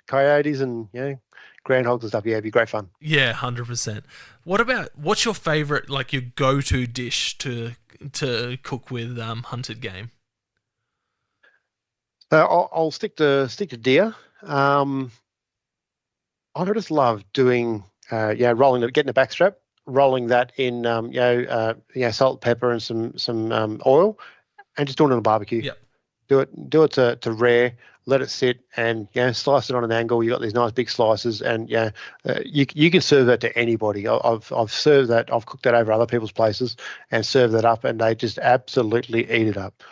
coyotes and groundhogs and stuff. Yeah, it'd be great fun. Yeah, 100%. What's your favorite, like your go-to dish to cook with hunted game? So I'll stick to deer. I just love doing rolling it, getting a backstrap, rolling that in salt, pepper, and some oil, and just doing it on a barbecue. Yep. Do it to rare, let it sit, and slice it on an angle. You got these nice big slices, and you can serve that to anybody. I've served that. I've cooked that over other people's places and served that up, and they just absolutely eat it up.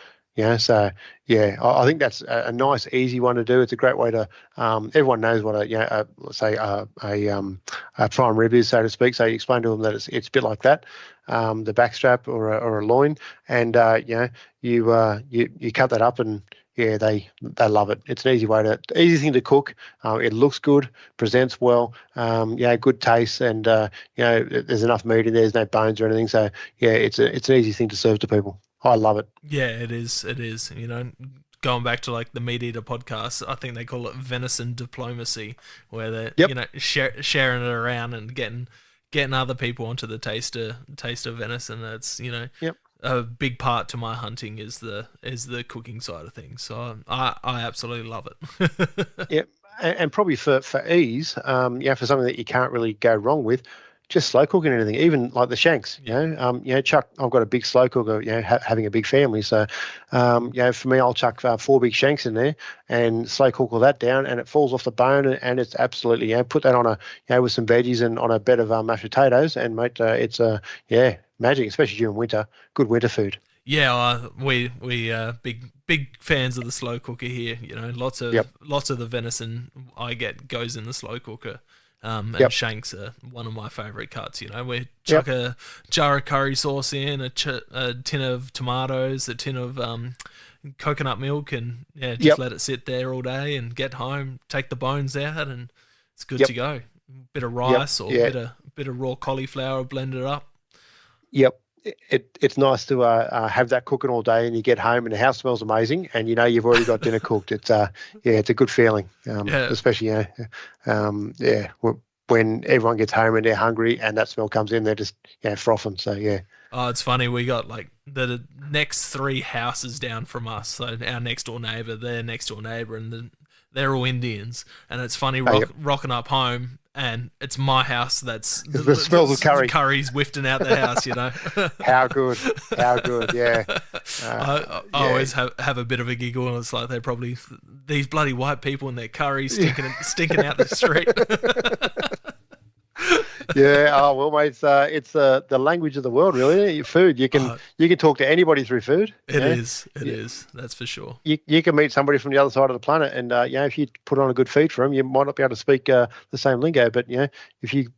So I think that's a nice, easy one to do. It's a great way to. Everyone knows what let's say a prime rib is, so to speak. So you explain to them that it's a bit like that, the backstrap or a loin, and you cut that up, and they love it. It's an easy thing to cook. It looks good, presents well, good taste, and there's enough meat in there. There's no bones or anything. So it's an easy thing to serve to people. I love it. Yeah, it is. Going back to like the Meat Eater podcast, I think they call it venison diplomacy, where they're sharing it around and getting other people onto the taste of venison. That's a big part to my hunting is the cooking side of things. So I absolutely love it. Yep, and probably for ease, for something that you can't really go wrong with, just slow cooking anything, even like the shanks. Chuck, I've got a big slow cooker. Having a big family, so for me, I'll chuck 4 big shanks in there and slow cook all that down, and it falls off the bone, and it's absolutely put that on with some veggies and on a bed of mashed potatoes, and mate, it's magic, especially during winter. Good winter food. Yeah, we big fans of the slow cooker here. Lots of the venison I get goes in the slow cooker. And shanks are one of my favourite cuts. We chuck a jar of curry sauce in, a tin of tomatoes, a tin of coconut milk, and let it sit there all day, and get home, take the bones out, and it's good to go. Bit of rice or bit of raw cauliflower, blend it up. Yep. It's nice to have that cooking all day, and you get home and the house smells amazing, and you've already got dinner cooked. It's it's a good feeling, especially when everyone gets home and they're hungry and that smell comes in, they're just frothing. So Oh, it's funny. We got like the next 3 houses down from us. So our next door neighbour, their next door neighbour, and they're all Indians. And it's funny rocking up home, and it's my house that's the smells of curry. Curry's wafting out the house, How good, yeah. I always have a bit of a giggle, and it's like they're probably these bloody white people and their curry stinking out the street. Oh well, mate. It's the language of the world, really. Food. You can talk to anybody through food. It is. That's for sure. You can meet somebody from the other side of the planet, and if you put on a good feed for them, you might not be able to speak the same lingo, but if you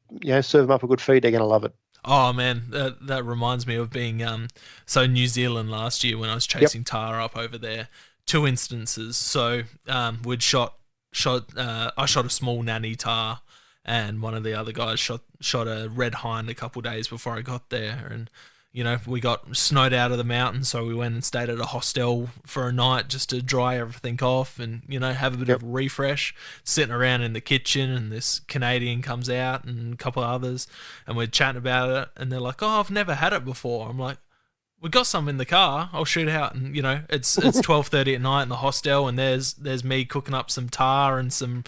serve them up a good feed, they're going to love it. Oh man, that reminds me of being New Zealand last year when I was chasing tar up over there. 2 instances. So I shot a small nanny tar, and one of the other guys shot a red hind a couple of days before I got there, and we got snowed out of the mountain, so we went and stayed at a hostel for a night just to dry everything off and have a bit of a refresh. Sitting around in the kitchen, and this Canadian comes out and a couple of others, and we're chatting about it, and they're like, "Oh, I've never had it before." I'm like, we got some in the car. I'll shoot out, and it's 12:30 at night in the hostel, and there's me cooking up some tar and some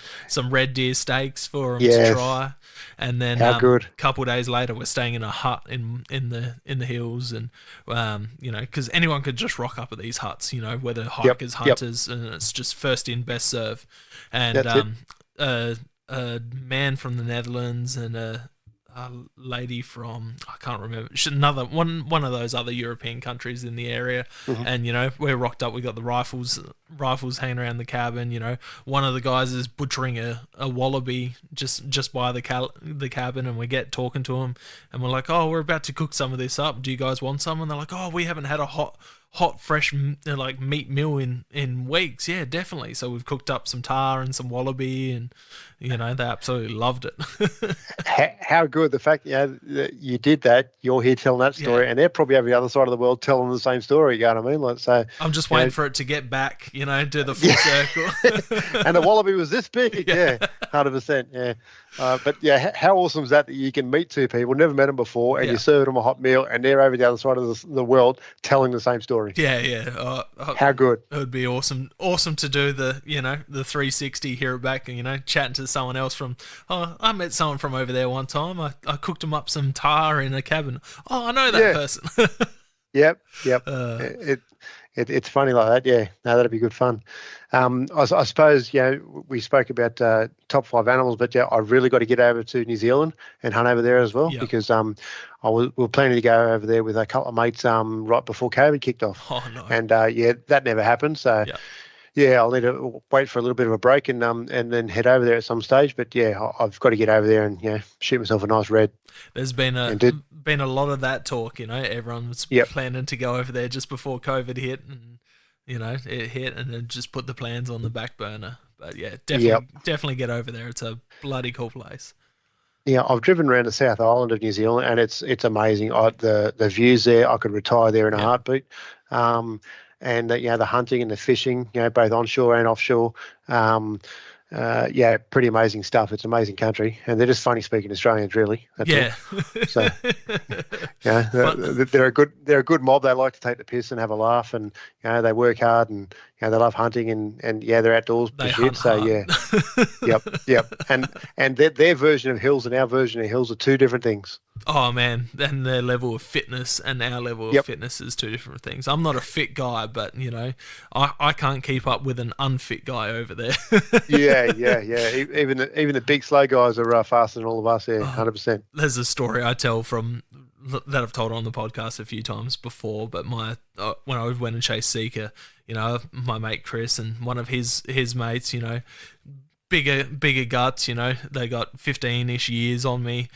red deer steaks for them to try. And then a couple of days later, we're staying in a hut in the hills, and because anyone could just rock up at these huts, whether hikers, hunters, and it's just first in, best serve. And a man from the Netherlands and a lady from, I can't remember, another one of those other European countries in the area. And we're rocked up. We got the rifles hanging around the cabin. One of the guys is butchering a wallaby just by the cabin, and we get talking to him, and we're like, oh, we're about to cook some of this up, do you guys want some? And they're like, oh, we haven't had a hot fresh meat meal in weeks. Yeah, definitely. So we've cooked up some tar and some wallaby, and they absolutely loved it. How good the fact that you did that, you're here telling that story, and they're probably over the other side of the world telling the same story. You know what I mean? Like, so I'm just waiting for it to get back, do the full circle. And the wallaby was this big. 100%. Yeah. But how awesome is that you can meet two people, never met them before, and you serve them a hot meal, and they're over the other side of the world telling the same story. How good. It would be awesome to do the 360, hear it back, and chatting to someone else from, I met someone from over there one time. I cooked them up some tar in a cabin. Oh, I know that person. Yep. It's funny like that. Yeah, no, that'd be good fun. I suppose we spoke about top 5 animals, but I really got to get over to New Zealand and hunt over there as well, because we were planning to go over there with a couple of mates right before COVID kicked off. Oh no! And that never happened. So I'll need to wait for a little bit of a break and then head over there at some stage. But I've got to get over there and shoot myself a nice red. There's been a lot of that talk. Everyone was planning to go over there just before COVID hit, and it hit, and then just put the plans on the back burner. But definitely get over there. It's a bloody cool place. Yeah, I've driven around the South Island of New Zealand, and it's amazing. The views there, I could retire there in a heartbeat. And the hunting and the fishing, both onshore and offshore. Pretty amazing stuff. It's an amazing country, and they're just funny speaking Australians, really. That's all. So, they're a good mob. They like to take the piss and have a laugh, and they work hard, and they love hunting, and they're outdoors pursuit. So yep. And their version of hills and our version of hills are two different things. Oh man, and their level of fitness and our level of fitness is two different things. I'm not a fit guy, but I can't keep up with an unfit guy over there. Yeah. Even the big slow guys are faster than all of us. 100%. There's a story I tell that I've told on the podcast a few times before, but when I went and chased Seeker, my mate Chris and one of his mates, bigger guts, they got 15-ish years on me,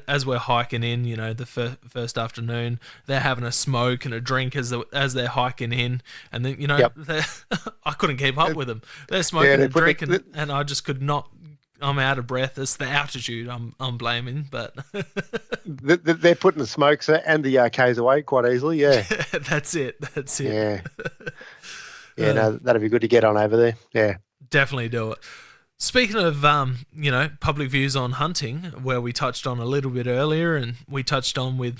as we're hiking in, the first afternoon, they're having a smoke and a drink as they're hiking in, and then I couldn't keep up with them. They're smoking and drinking, and I just could not. I'm out of breath. It's the altitude I'm blaming, but they're putting the smokes and the Ks away quite easily. Yeah, that's it. Yeah, no, that'd be good to get on over there. Yeah. Definitely do it. Speaking of, public views on hunting, where we touched on a little bit earlier, and we touched on with,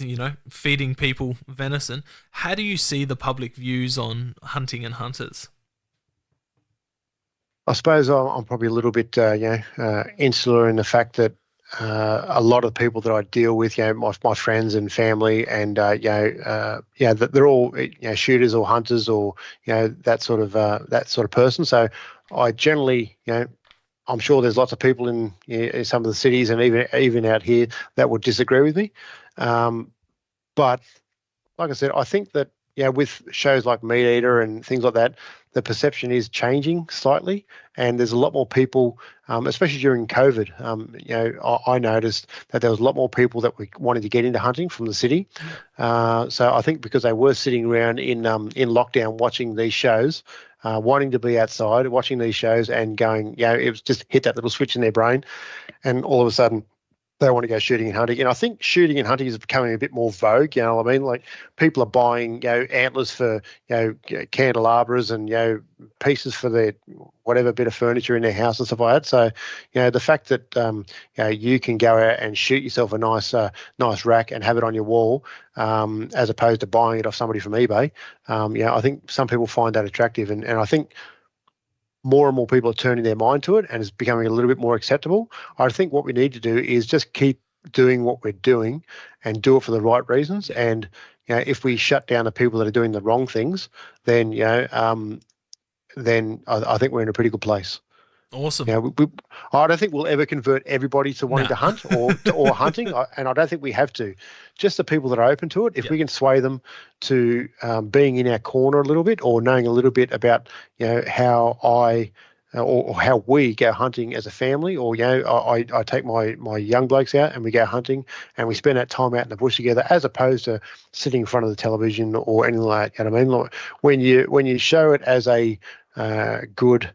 feeding people venison, how do you see the public views on hunting and hunters? I suppose I'm probably a little bit, insular in the fact that a lot of the people that I deal with, my friends and family, and that they're all shooters or hunters or that sort of person. So I generally, I'm sure there's lots of people in some of the cities and even out here that would disagree with me. But like I said, I think that with shows like Meat Eater and things like that, the perception is changing slightly, and there's a lot more people, especially during COVID. I noticed that there was a lot more people that were wanting to get into hunting from the city. So I think because they were sitting around in lockdown watching these shows, wanting to be outside, watching these shows and going, it was just hit that little switch in their brain, and all of a sudden they want to go shooting and hunting. And I think shooting and hunting is becoming a bit more vogue, you know what I mean? Like people are buying, antlers for, candelabras and, pieces for their whatever bit of furniture in their house and stuff like that. So, the fact that you can go out and shoot yourself a nice rack and have it on your wall, as opposed to buying it off somebody from eBay, I think some people find that attractive, and I think more and more people are turning their mind to it, and it's becoming a little bit more acceptable. I think what we need to do is just keep doing what we're doing and do it for the right reasons. And if we shut down the people that are doing the wrong things, then then I think we're in a pretty good place. Awesome. I don't think we'll ever convert everybody to wanting to hunt or hunting, and I don't think we have to. Just the people that are open to it, if we can sway them to being in our corner a little bit, or knowing a little bit about how or how we go hunting as a family, or I take my young blokes out and we go hunting and we spend that time out in the bush together, as opposed to sitting in front of the television or anything like that. You know what I mean? Like when you show it as a good,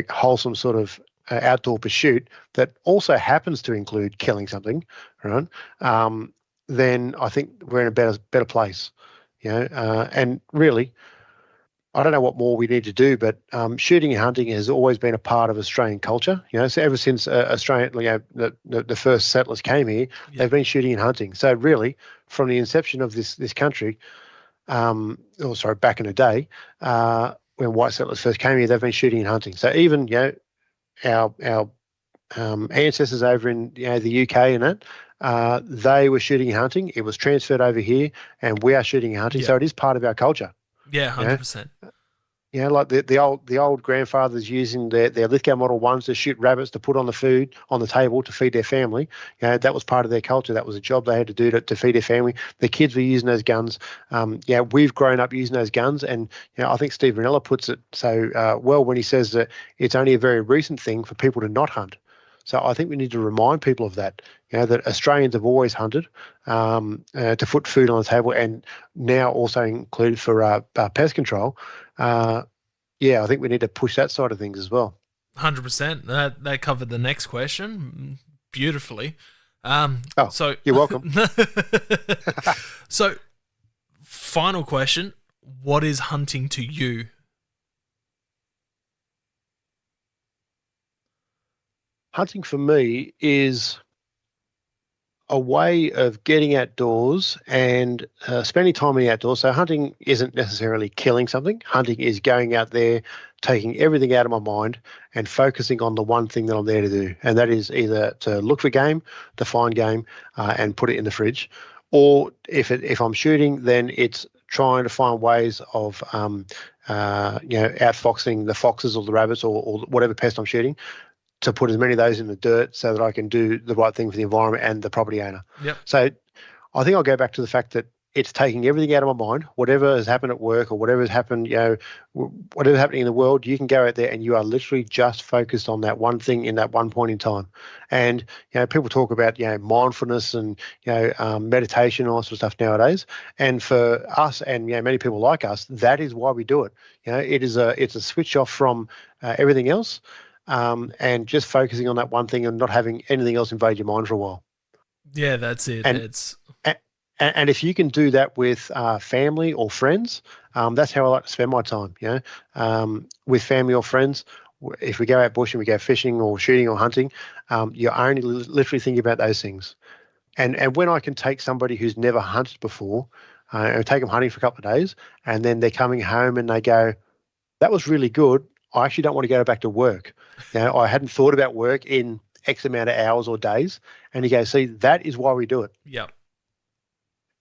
wholesome sort of outdoor pursuit that also happens to include killing something, right? Then I think we're in a better place, and really, I don't know what more we need to do, but shooting and hunting has always been a part of Australian culture. So ever since Australian, the first settlers came here, they've been shooting and hunting. So really, from the inception of this country, back in the day, when white settlers first came here, they've been shooting and hunting. So even our ancestors over in the UK and that, they were shooting and hunting. It was transferred over here, and we are shooting and hunting. So it is part of our culture. Yeah, 100%. Like the old grandfathers using their Lithgow Model 1s to shoot rabbits to put on the food on the table to feed their family. That was part of their culture. That was a job they had to do to feed their family. The kids were using those guns. We've grown up using those guns, and I think Steve Ranella puts it so well when he says that it's only a very recent thing for people to not hunt. So I think we need to remind people of that, that Australians have always hunted to put food on the table, and now also included for pest control. I think we need to push that side of things as well. 100%. That covered the next question beautifully. So you're welcome. So, final question: what is hunting to you? Hunting for me is a way of getting outdoors and spending time in the outdoors. So hunting isn't necessarily killing something. Hunting is going out there, taking everything out of my mind and focusing on the one thing that I'm there to do. And that is either to look for game, to find game, and put it in the fridge. Or if I'm shooting, then it's trying to find ways of outfoxing the foxes or the rabbits or whatever pest I'm shooting, to put as many of those in the dirt so that I can do the right thing for the environment and the property owner. Yep. So I think I'll go back to the fact that it's taking everything out of my mind. Whatever has happened at work or whatever has happened, whatever's happening in the world, you can go out there and you are literally just focused on that one thing in that one point in time. And, people talk about, mindfulness and, meditation and all that sort of stuff nowadays. And for us and, many people like us, that is why we do it. It's a switch off from everything else. And just focusing on that one thing and not having anything else invade your mind for a while. Yeah, that's it. And if you can do that with family or friends, that's how I like to spend my time. With family or friends, if we go out bush and we go fishing or shooting or hunting, you're only literally thinking about those things. And when I can take somebody who's never hunted before, and take them hunting for a couple of days, and then they're coming home and they go, "That was really good. I actually don't want to go back to work. I hadn't thought about work in X amount of hours or days." And you go, "See, that is why we do it." Yeah.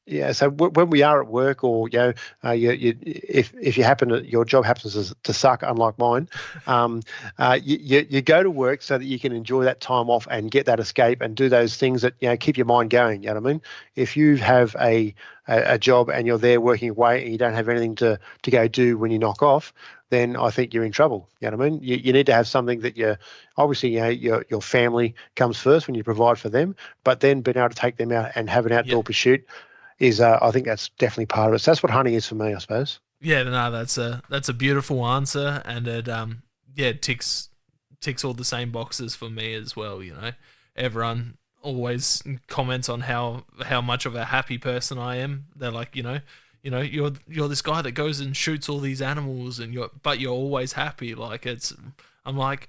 Yeah. So when we are at work, or if you happen to, your job happens to suck, unlike mine, you go to work so that you can enjoy that time off and get that escape and do those things that keep your mind going. You know what I mean? If you have a job and you're there working away and you don't have anything to go do when you knock off, then I think you're in trouble. You know what I mean? You need to have something that your family comes first when you provide for them, but then being able to take them out and have an outdoor pursuit is, I think that's definitely part of it. So that's what hunting is for me, I suppose. Yeah, no, that's a beautiful answer, and it ticks all the same boxes for me as well. Everyone always comments on how much of a happy person I am. They're like, you're this guy that goes and shoots all these animals, and you're always happy. Like I'm like,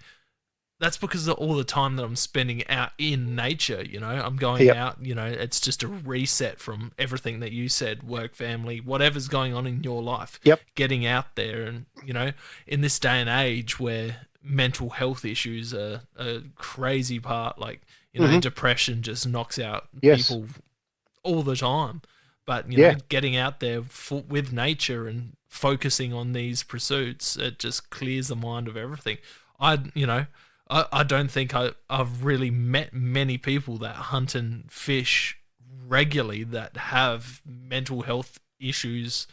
that's because of all the time that I'm spending out in nature. I'm going out. It's just a reset from everything that you said, work, family, whatever's going on in your life. Yep. Getting out there, and in this day and age where mental health issues are a crazy part, like depression just knocks out people all the time. But getting out there with nature and focusing on these pursuits, it just clears the mind of everything. I don't think I've really met many people that hunt and fish regularly that have mental health issues,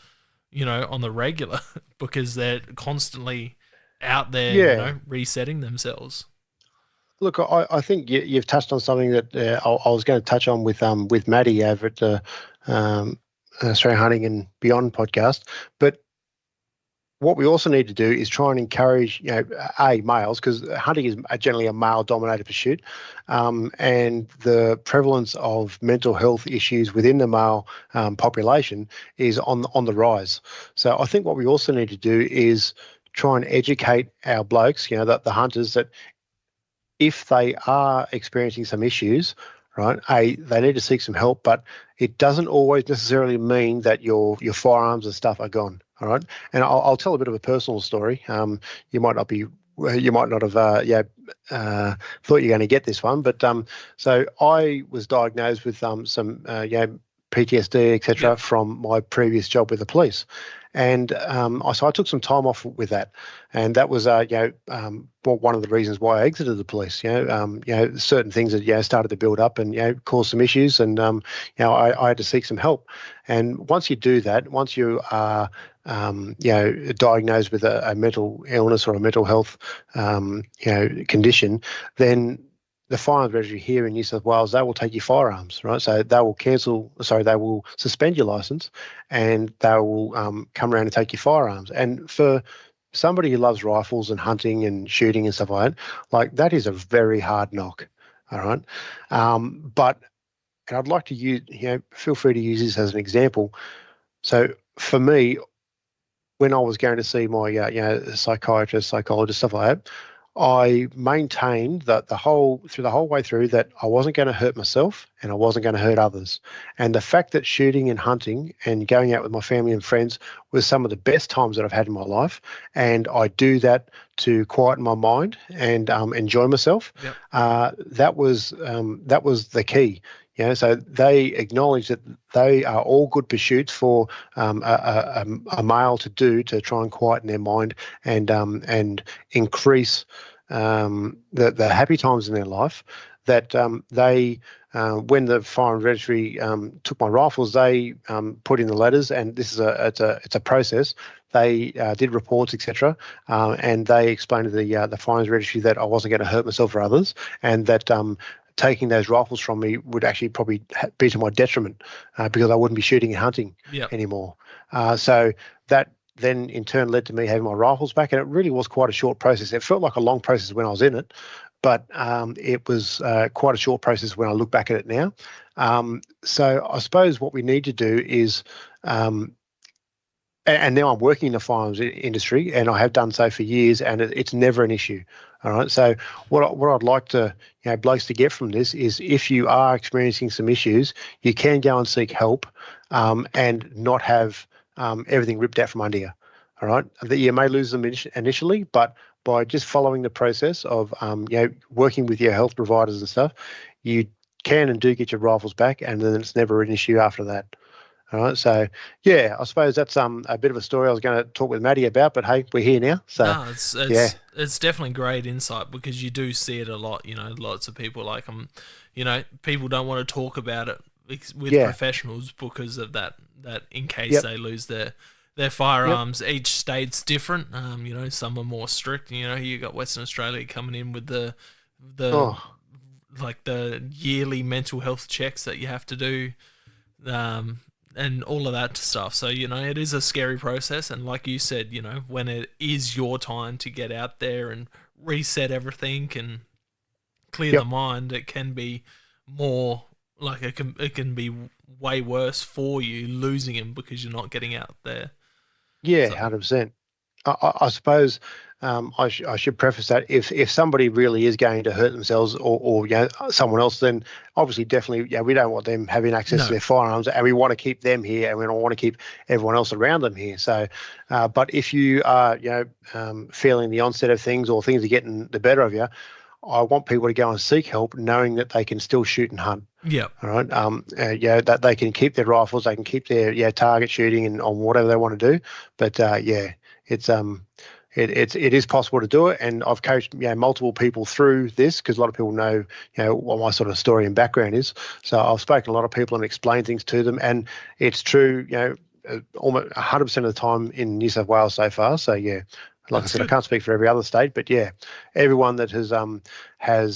on the regular, because they're constantly out there, resetting themselves. Look, I think you've touched on something that I was going to touch on with Maddie over at the Australian Hunting and Beyond podcast, but what we also need to do is try and encourage, males, because hunting is generally a male-dominated pursuit, and the prevalence of mental health issues within the male population is on the rise. So I think what we also need to do is try and educate our blokes, the hunters, that if they are experiencing some issues, right, they need to seek some help, but it doesn't always necessarily mean that your firearms and stuff are gone. All right, and I'll tell a bit of a personal story. You might not have thought you're going to get this one, but so I was diagnosed with some PTSD, etc., from my previous job with the police, and so I took some time off with that, and that was one of the reasons why I exited the police. Certain things that started to build up and caused some issues, and I had to seek some help. And once you do that, once you are diagnosed with a mental illness or a mental health condition, then the firearms registry here in New South Wales, they will take your firearms, right? So they will suspend your license, and they will come around and take your firearms. And for somebody who loves rifles and hunting and shooting and stuff like that is a very hard knock, all right? And I'd like to use, feel free to use this as an example. So for me, when I was going to see my psychiatrist, psychologist, stuff like that, I maintained that the whole way through that I wasn't going to hurt myself and I wasn't going to hurt others. And the fact that shooting and hunting and going out with my family and friends was some of the best times that I've had in my life, and I do that to quieten my mind and enjoy myself. Yep. That was the key. So they acknowledge that they are all good pursuits for a male to do to try and quieten their mind and increase the happy times in their life. That they, when the firearms registry took my rifles, they put in the letters, and this is it's a process. They did reports, etc., and they explained to the firearms registry that I wasn't going to hurt myself or others, and that taking those rifles from me would actually probably be to my detriment because I wouldn't be shooting and hunting anymore. So that then in turn led to me having my rifles back, and it really was quite a short process. It felt like a long process when I was in it, but it was quite a short process when I look back at it now. So I suppose what we need to do is, and now I'm working in the firearms industry, and I have done so for years, and it's never an issue. All right. So what I'd like to blokes to get from this is, if you are experiencing some issues, you can go and seek help, and not have everything ripped out from under you. All right. That you may lose them initially, but by just following the process of working with your health providers and stuff, you can and do get your rifles back, and then it's never an issue after that. All right, so I suppose that's a bit of a story I was going to talk with Maddie about, but hey, we're here now. So no, it's definitely great insight, because you do see it a lot. Lots of people people don't want to talk about it with professionals because of that in case they lose their firearms. Each state's different. Some are more strict. You got Western Australia coming in with the yearly mental health checks that you have to do. And all of that stuff. So, it is a scary process. And like you said, when it is your time to get out there and reset everything and clear the mind, it can be more like it can be way worse for you losing him because you're not getting out there. Yeah, So. 100%. I suppose I should preface that if somebody really is going to hurt themselves or someone else, then obviously definitely we don't want them having access to their firearms, and we want to keep them here, and we don't want to keep everyone else around them here. So, but if you are feeling the onset of things or things are getting the better of you, I want people to go and seek help, knowing that they can still shoot and hunt. Yeah. All right. That they can keep their rifles, they can keep their target shooting and on whatever they want to do. But it is possible to do it, and I've coached multiple people through this because a lot of people know what my sort of story and background is. So I've spoken to a lot of people and explained things to them, and it's true. Almost 100% of the time in New South Wales so far. So yeah. Like I said, I can't speak for every other state, but yeah, everyone that has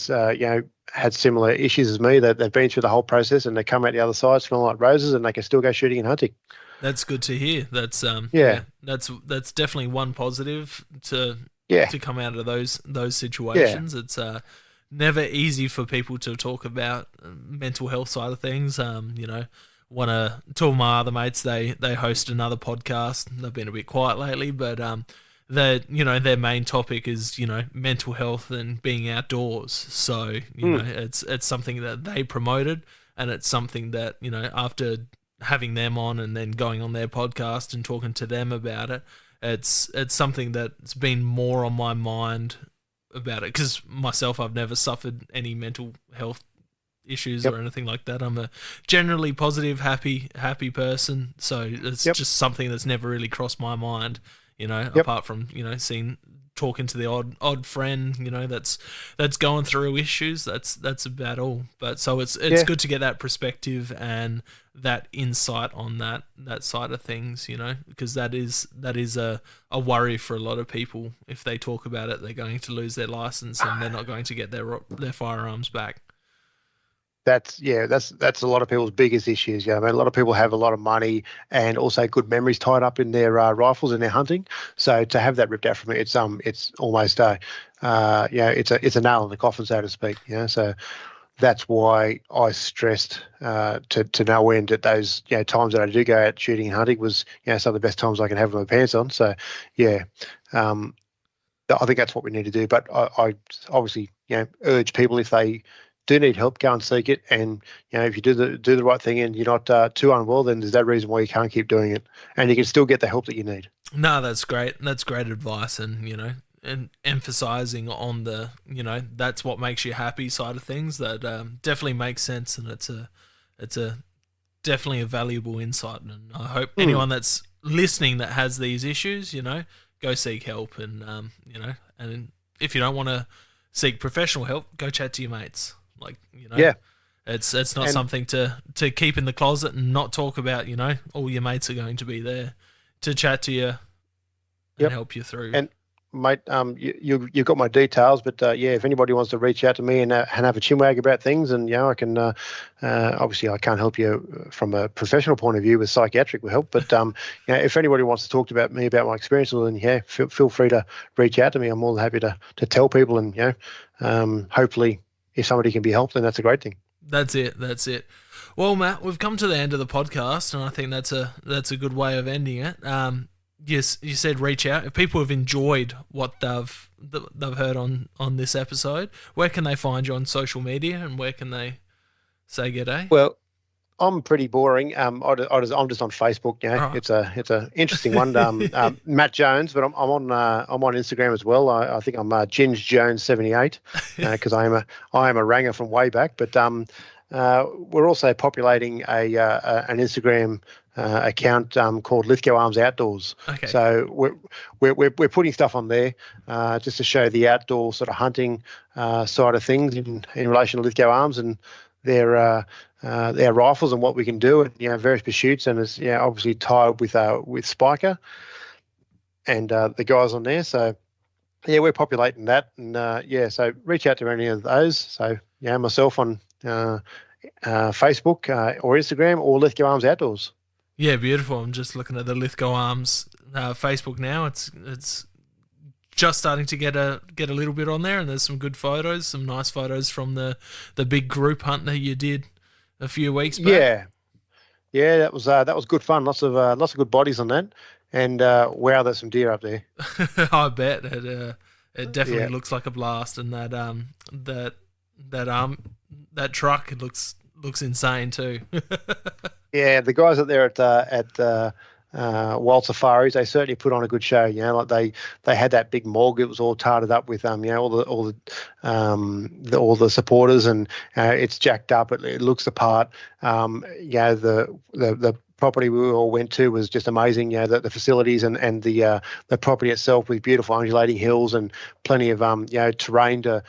had similar issues as me, that they've been through the whole process and they come out the other side smelling like roses, and they can still go shooting and hunting. That's good to hear. That's that's definitely one positive to come out of those situations. Yeah. It's never easy for people to talk about mental health side of things. Two of my other mates, they host another podcast. They've been a bit quiet lately, but their main topic is mental health and being outdoors. So it's something that they promoted, and it's something that after having them on and then going on their podcast and talking to them about it, it's something that's been more on my mind about it, because myself, I've never suffered any mental health issues or anything like that. I'm a generally positive, happy person, so it's just something that's never really crossed my mind. Apart from talking to the odd friend, that's going through issues. That's about all. But so it's good to get that perspective and that insight on that side of things, because that is a worry for a lot of people. If they talk about it, they're going to lose their license and they're not going to get their firearms back. That's a lot of people's biggest issues. A lot of people have a lot of money and also good memories tied up in their rifles and their hunting. So to have that ripped out from it, it's almost it's a nail in the coffin, so to speak. So that's why I stressed to no end that those times that I do go out shooting and hunting was some of the best times I can have with my pants on. So I think that's what we need to do. But I obviously urge people, if they do need help, go and seek it. And if you do the right thing and you're not too unwell, then there's no reason why you can't keep doing it, and you can still get the help that you need. No, that's great. That's great advice, and and emphasizing on the that's what makes you happy side of things. That definitely makes sense, and it's a definitely a valuable insight. And I hope anyone that's listening that has these issues, go seek help, and and if you don't want to seek professional help, go chat to your mates. It's not something to keep in the closet and not talk about. All your mates are going to be there to chat to you and help you through. And mate, you've got my details, but if anybody wants to reach out to me and have a chinwag about things, and I can obviously I can't help you from a professional point of view with psychiatric help, but if anybody wants to talk about me about my experiences, then feel free to reach out to me. I'm more than happy to tell people, and hopefully if somebody can be helped, then that's a great thing. That's it. Well, Matt, we've come to the end of the podcast, and I think that's a good way of ending it. Yes, you said reach out. If people have enjoyed what they've heard on this episode, where can they find you on social media, and where can they say g'day? Well, I'm pretty boring. I'm just on Facebook. It's a interesting one. Matt Jones, but I'm on Instagram as well. I think I'm Ginge Jones 78 because I am a ranger from way back. But we're also populating an Instagram account called Lithgow Arms Outdoors. Okay. So we're putting stuff on there just to show the outdoor sort of hunting side of things in relation to Lithgow Arms and their rifles and what we can do, and various pursuits, and it's obviously tied with Spiker and the guys on there. So we're populating that, and so reach out to any of those. So myself on Facebook or Instagram or Lithgow Arms Outdoors. Yeah, beautiful. I'm just looking at the Lithgow Arms Facebook now. It's just starting to get a little bit on there, and there's some good photos, some nice photos from the big group hunt that you did a few weeks back. Yeah, that was good fun. Lots of good bodies on that, and wow, there's some deer up there. I bet it definitely looks like a blast, and that truck, it looks insane too. Yeah, the guys up there at Wild Safaris, they certainly put on a good show. You know, like they had that big morgue. It was all tarted up with all the supporters, and it's jacked up. It looks the part. The property we all went to was just amazing. You know, the facilities and the property itself with beautiful undulating hills and plenty of terrain to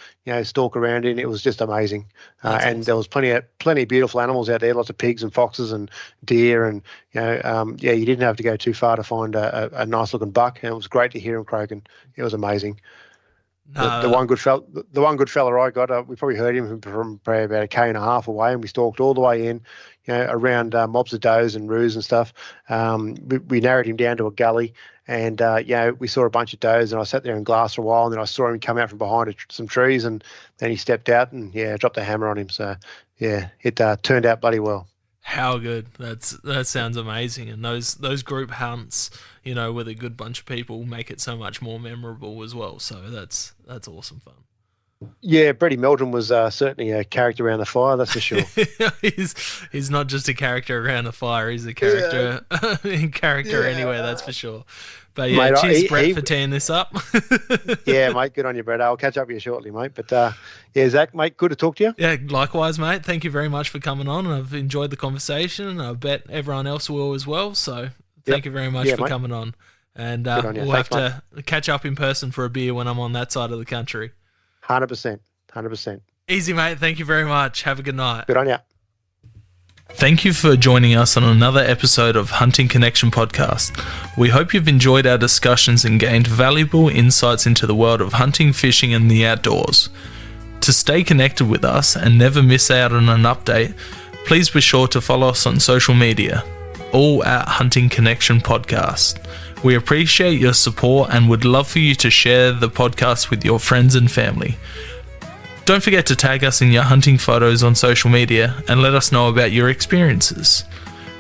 stalk around in. It was just amazing. And awesome. There was plenty of beautiful animals out there, lots of pigs and foxes and deer, and you didn't have to go too far to find a nice looking buck. And it was great to hear him croaking. It was amazing. The one good fella I got, we probably heard him from probably about 1.5 km away, and we stalked all the way in, around mobs of does and roos and stuff. We narrowed him down to a gully, and we saw a bunch of does, and I sat there in glass for a while, and then I saw him come out from behind some trees, and then he stepped out and dropped a hammer on him. So it turned out bloody well. How good! That sounds amazing, and those group hunts, with a good bunch of people, make it so much more memorable as well. So that's awesome fun. Yeah, Brady Meldrum was certainly a character around the fire, that's for sure. he's not just a character around the fire; he's a character anywhere, that's for sure. But yeah, mate, cheers, Brett, for teeing this up. Yeah, mate, good on you, Brett. I'll catch up with you shortly, mate. But Zach, mate, good to talk to you. Yeah, likewise, mate. Thank you very much for coming on. I've enjoyed the conversation, and I bet everyone else will as well. So thank you very much for coming on. And we'll have to catch up in person for a beer when I'm on that side of the country. 100%. Easy, mate. Thank you very much. Have a good night. Good on you. Thank you for joining us on another episode of Hunting Connection Podcast. We hope you've enjoyed our discussions and gained valuable insights into the world of hunting, fishing, and the outdoors. To stay connected with us and never miss out on an update, please be sure to follow us on social media, all at Hunting Connection Podcast. We appreciate your support and would love for you to share the podcast with your friends and family. Don't forget to tag us in your hunting photos on social media and let us know about your experiences.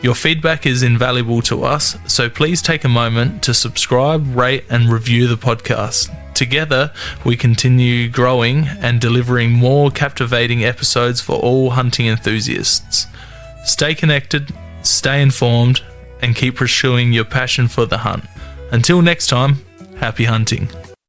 Your feedback is invaluable to us, so please take a moment to subscribe, rate, and review the podcast. Together, we continue growing and delivering more captivating episodes for all hunting enthusiasts. Stay connected, stay informed, and keep pursuing your passion for the hunt. Until next time, happy hunting.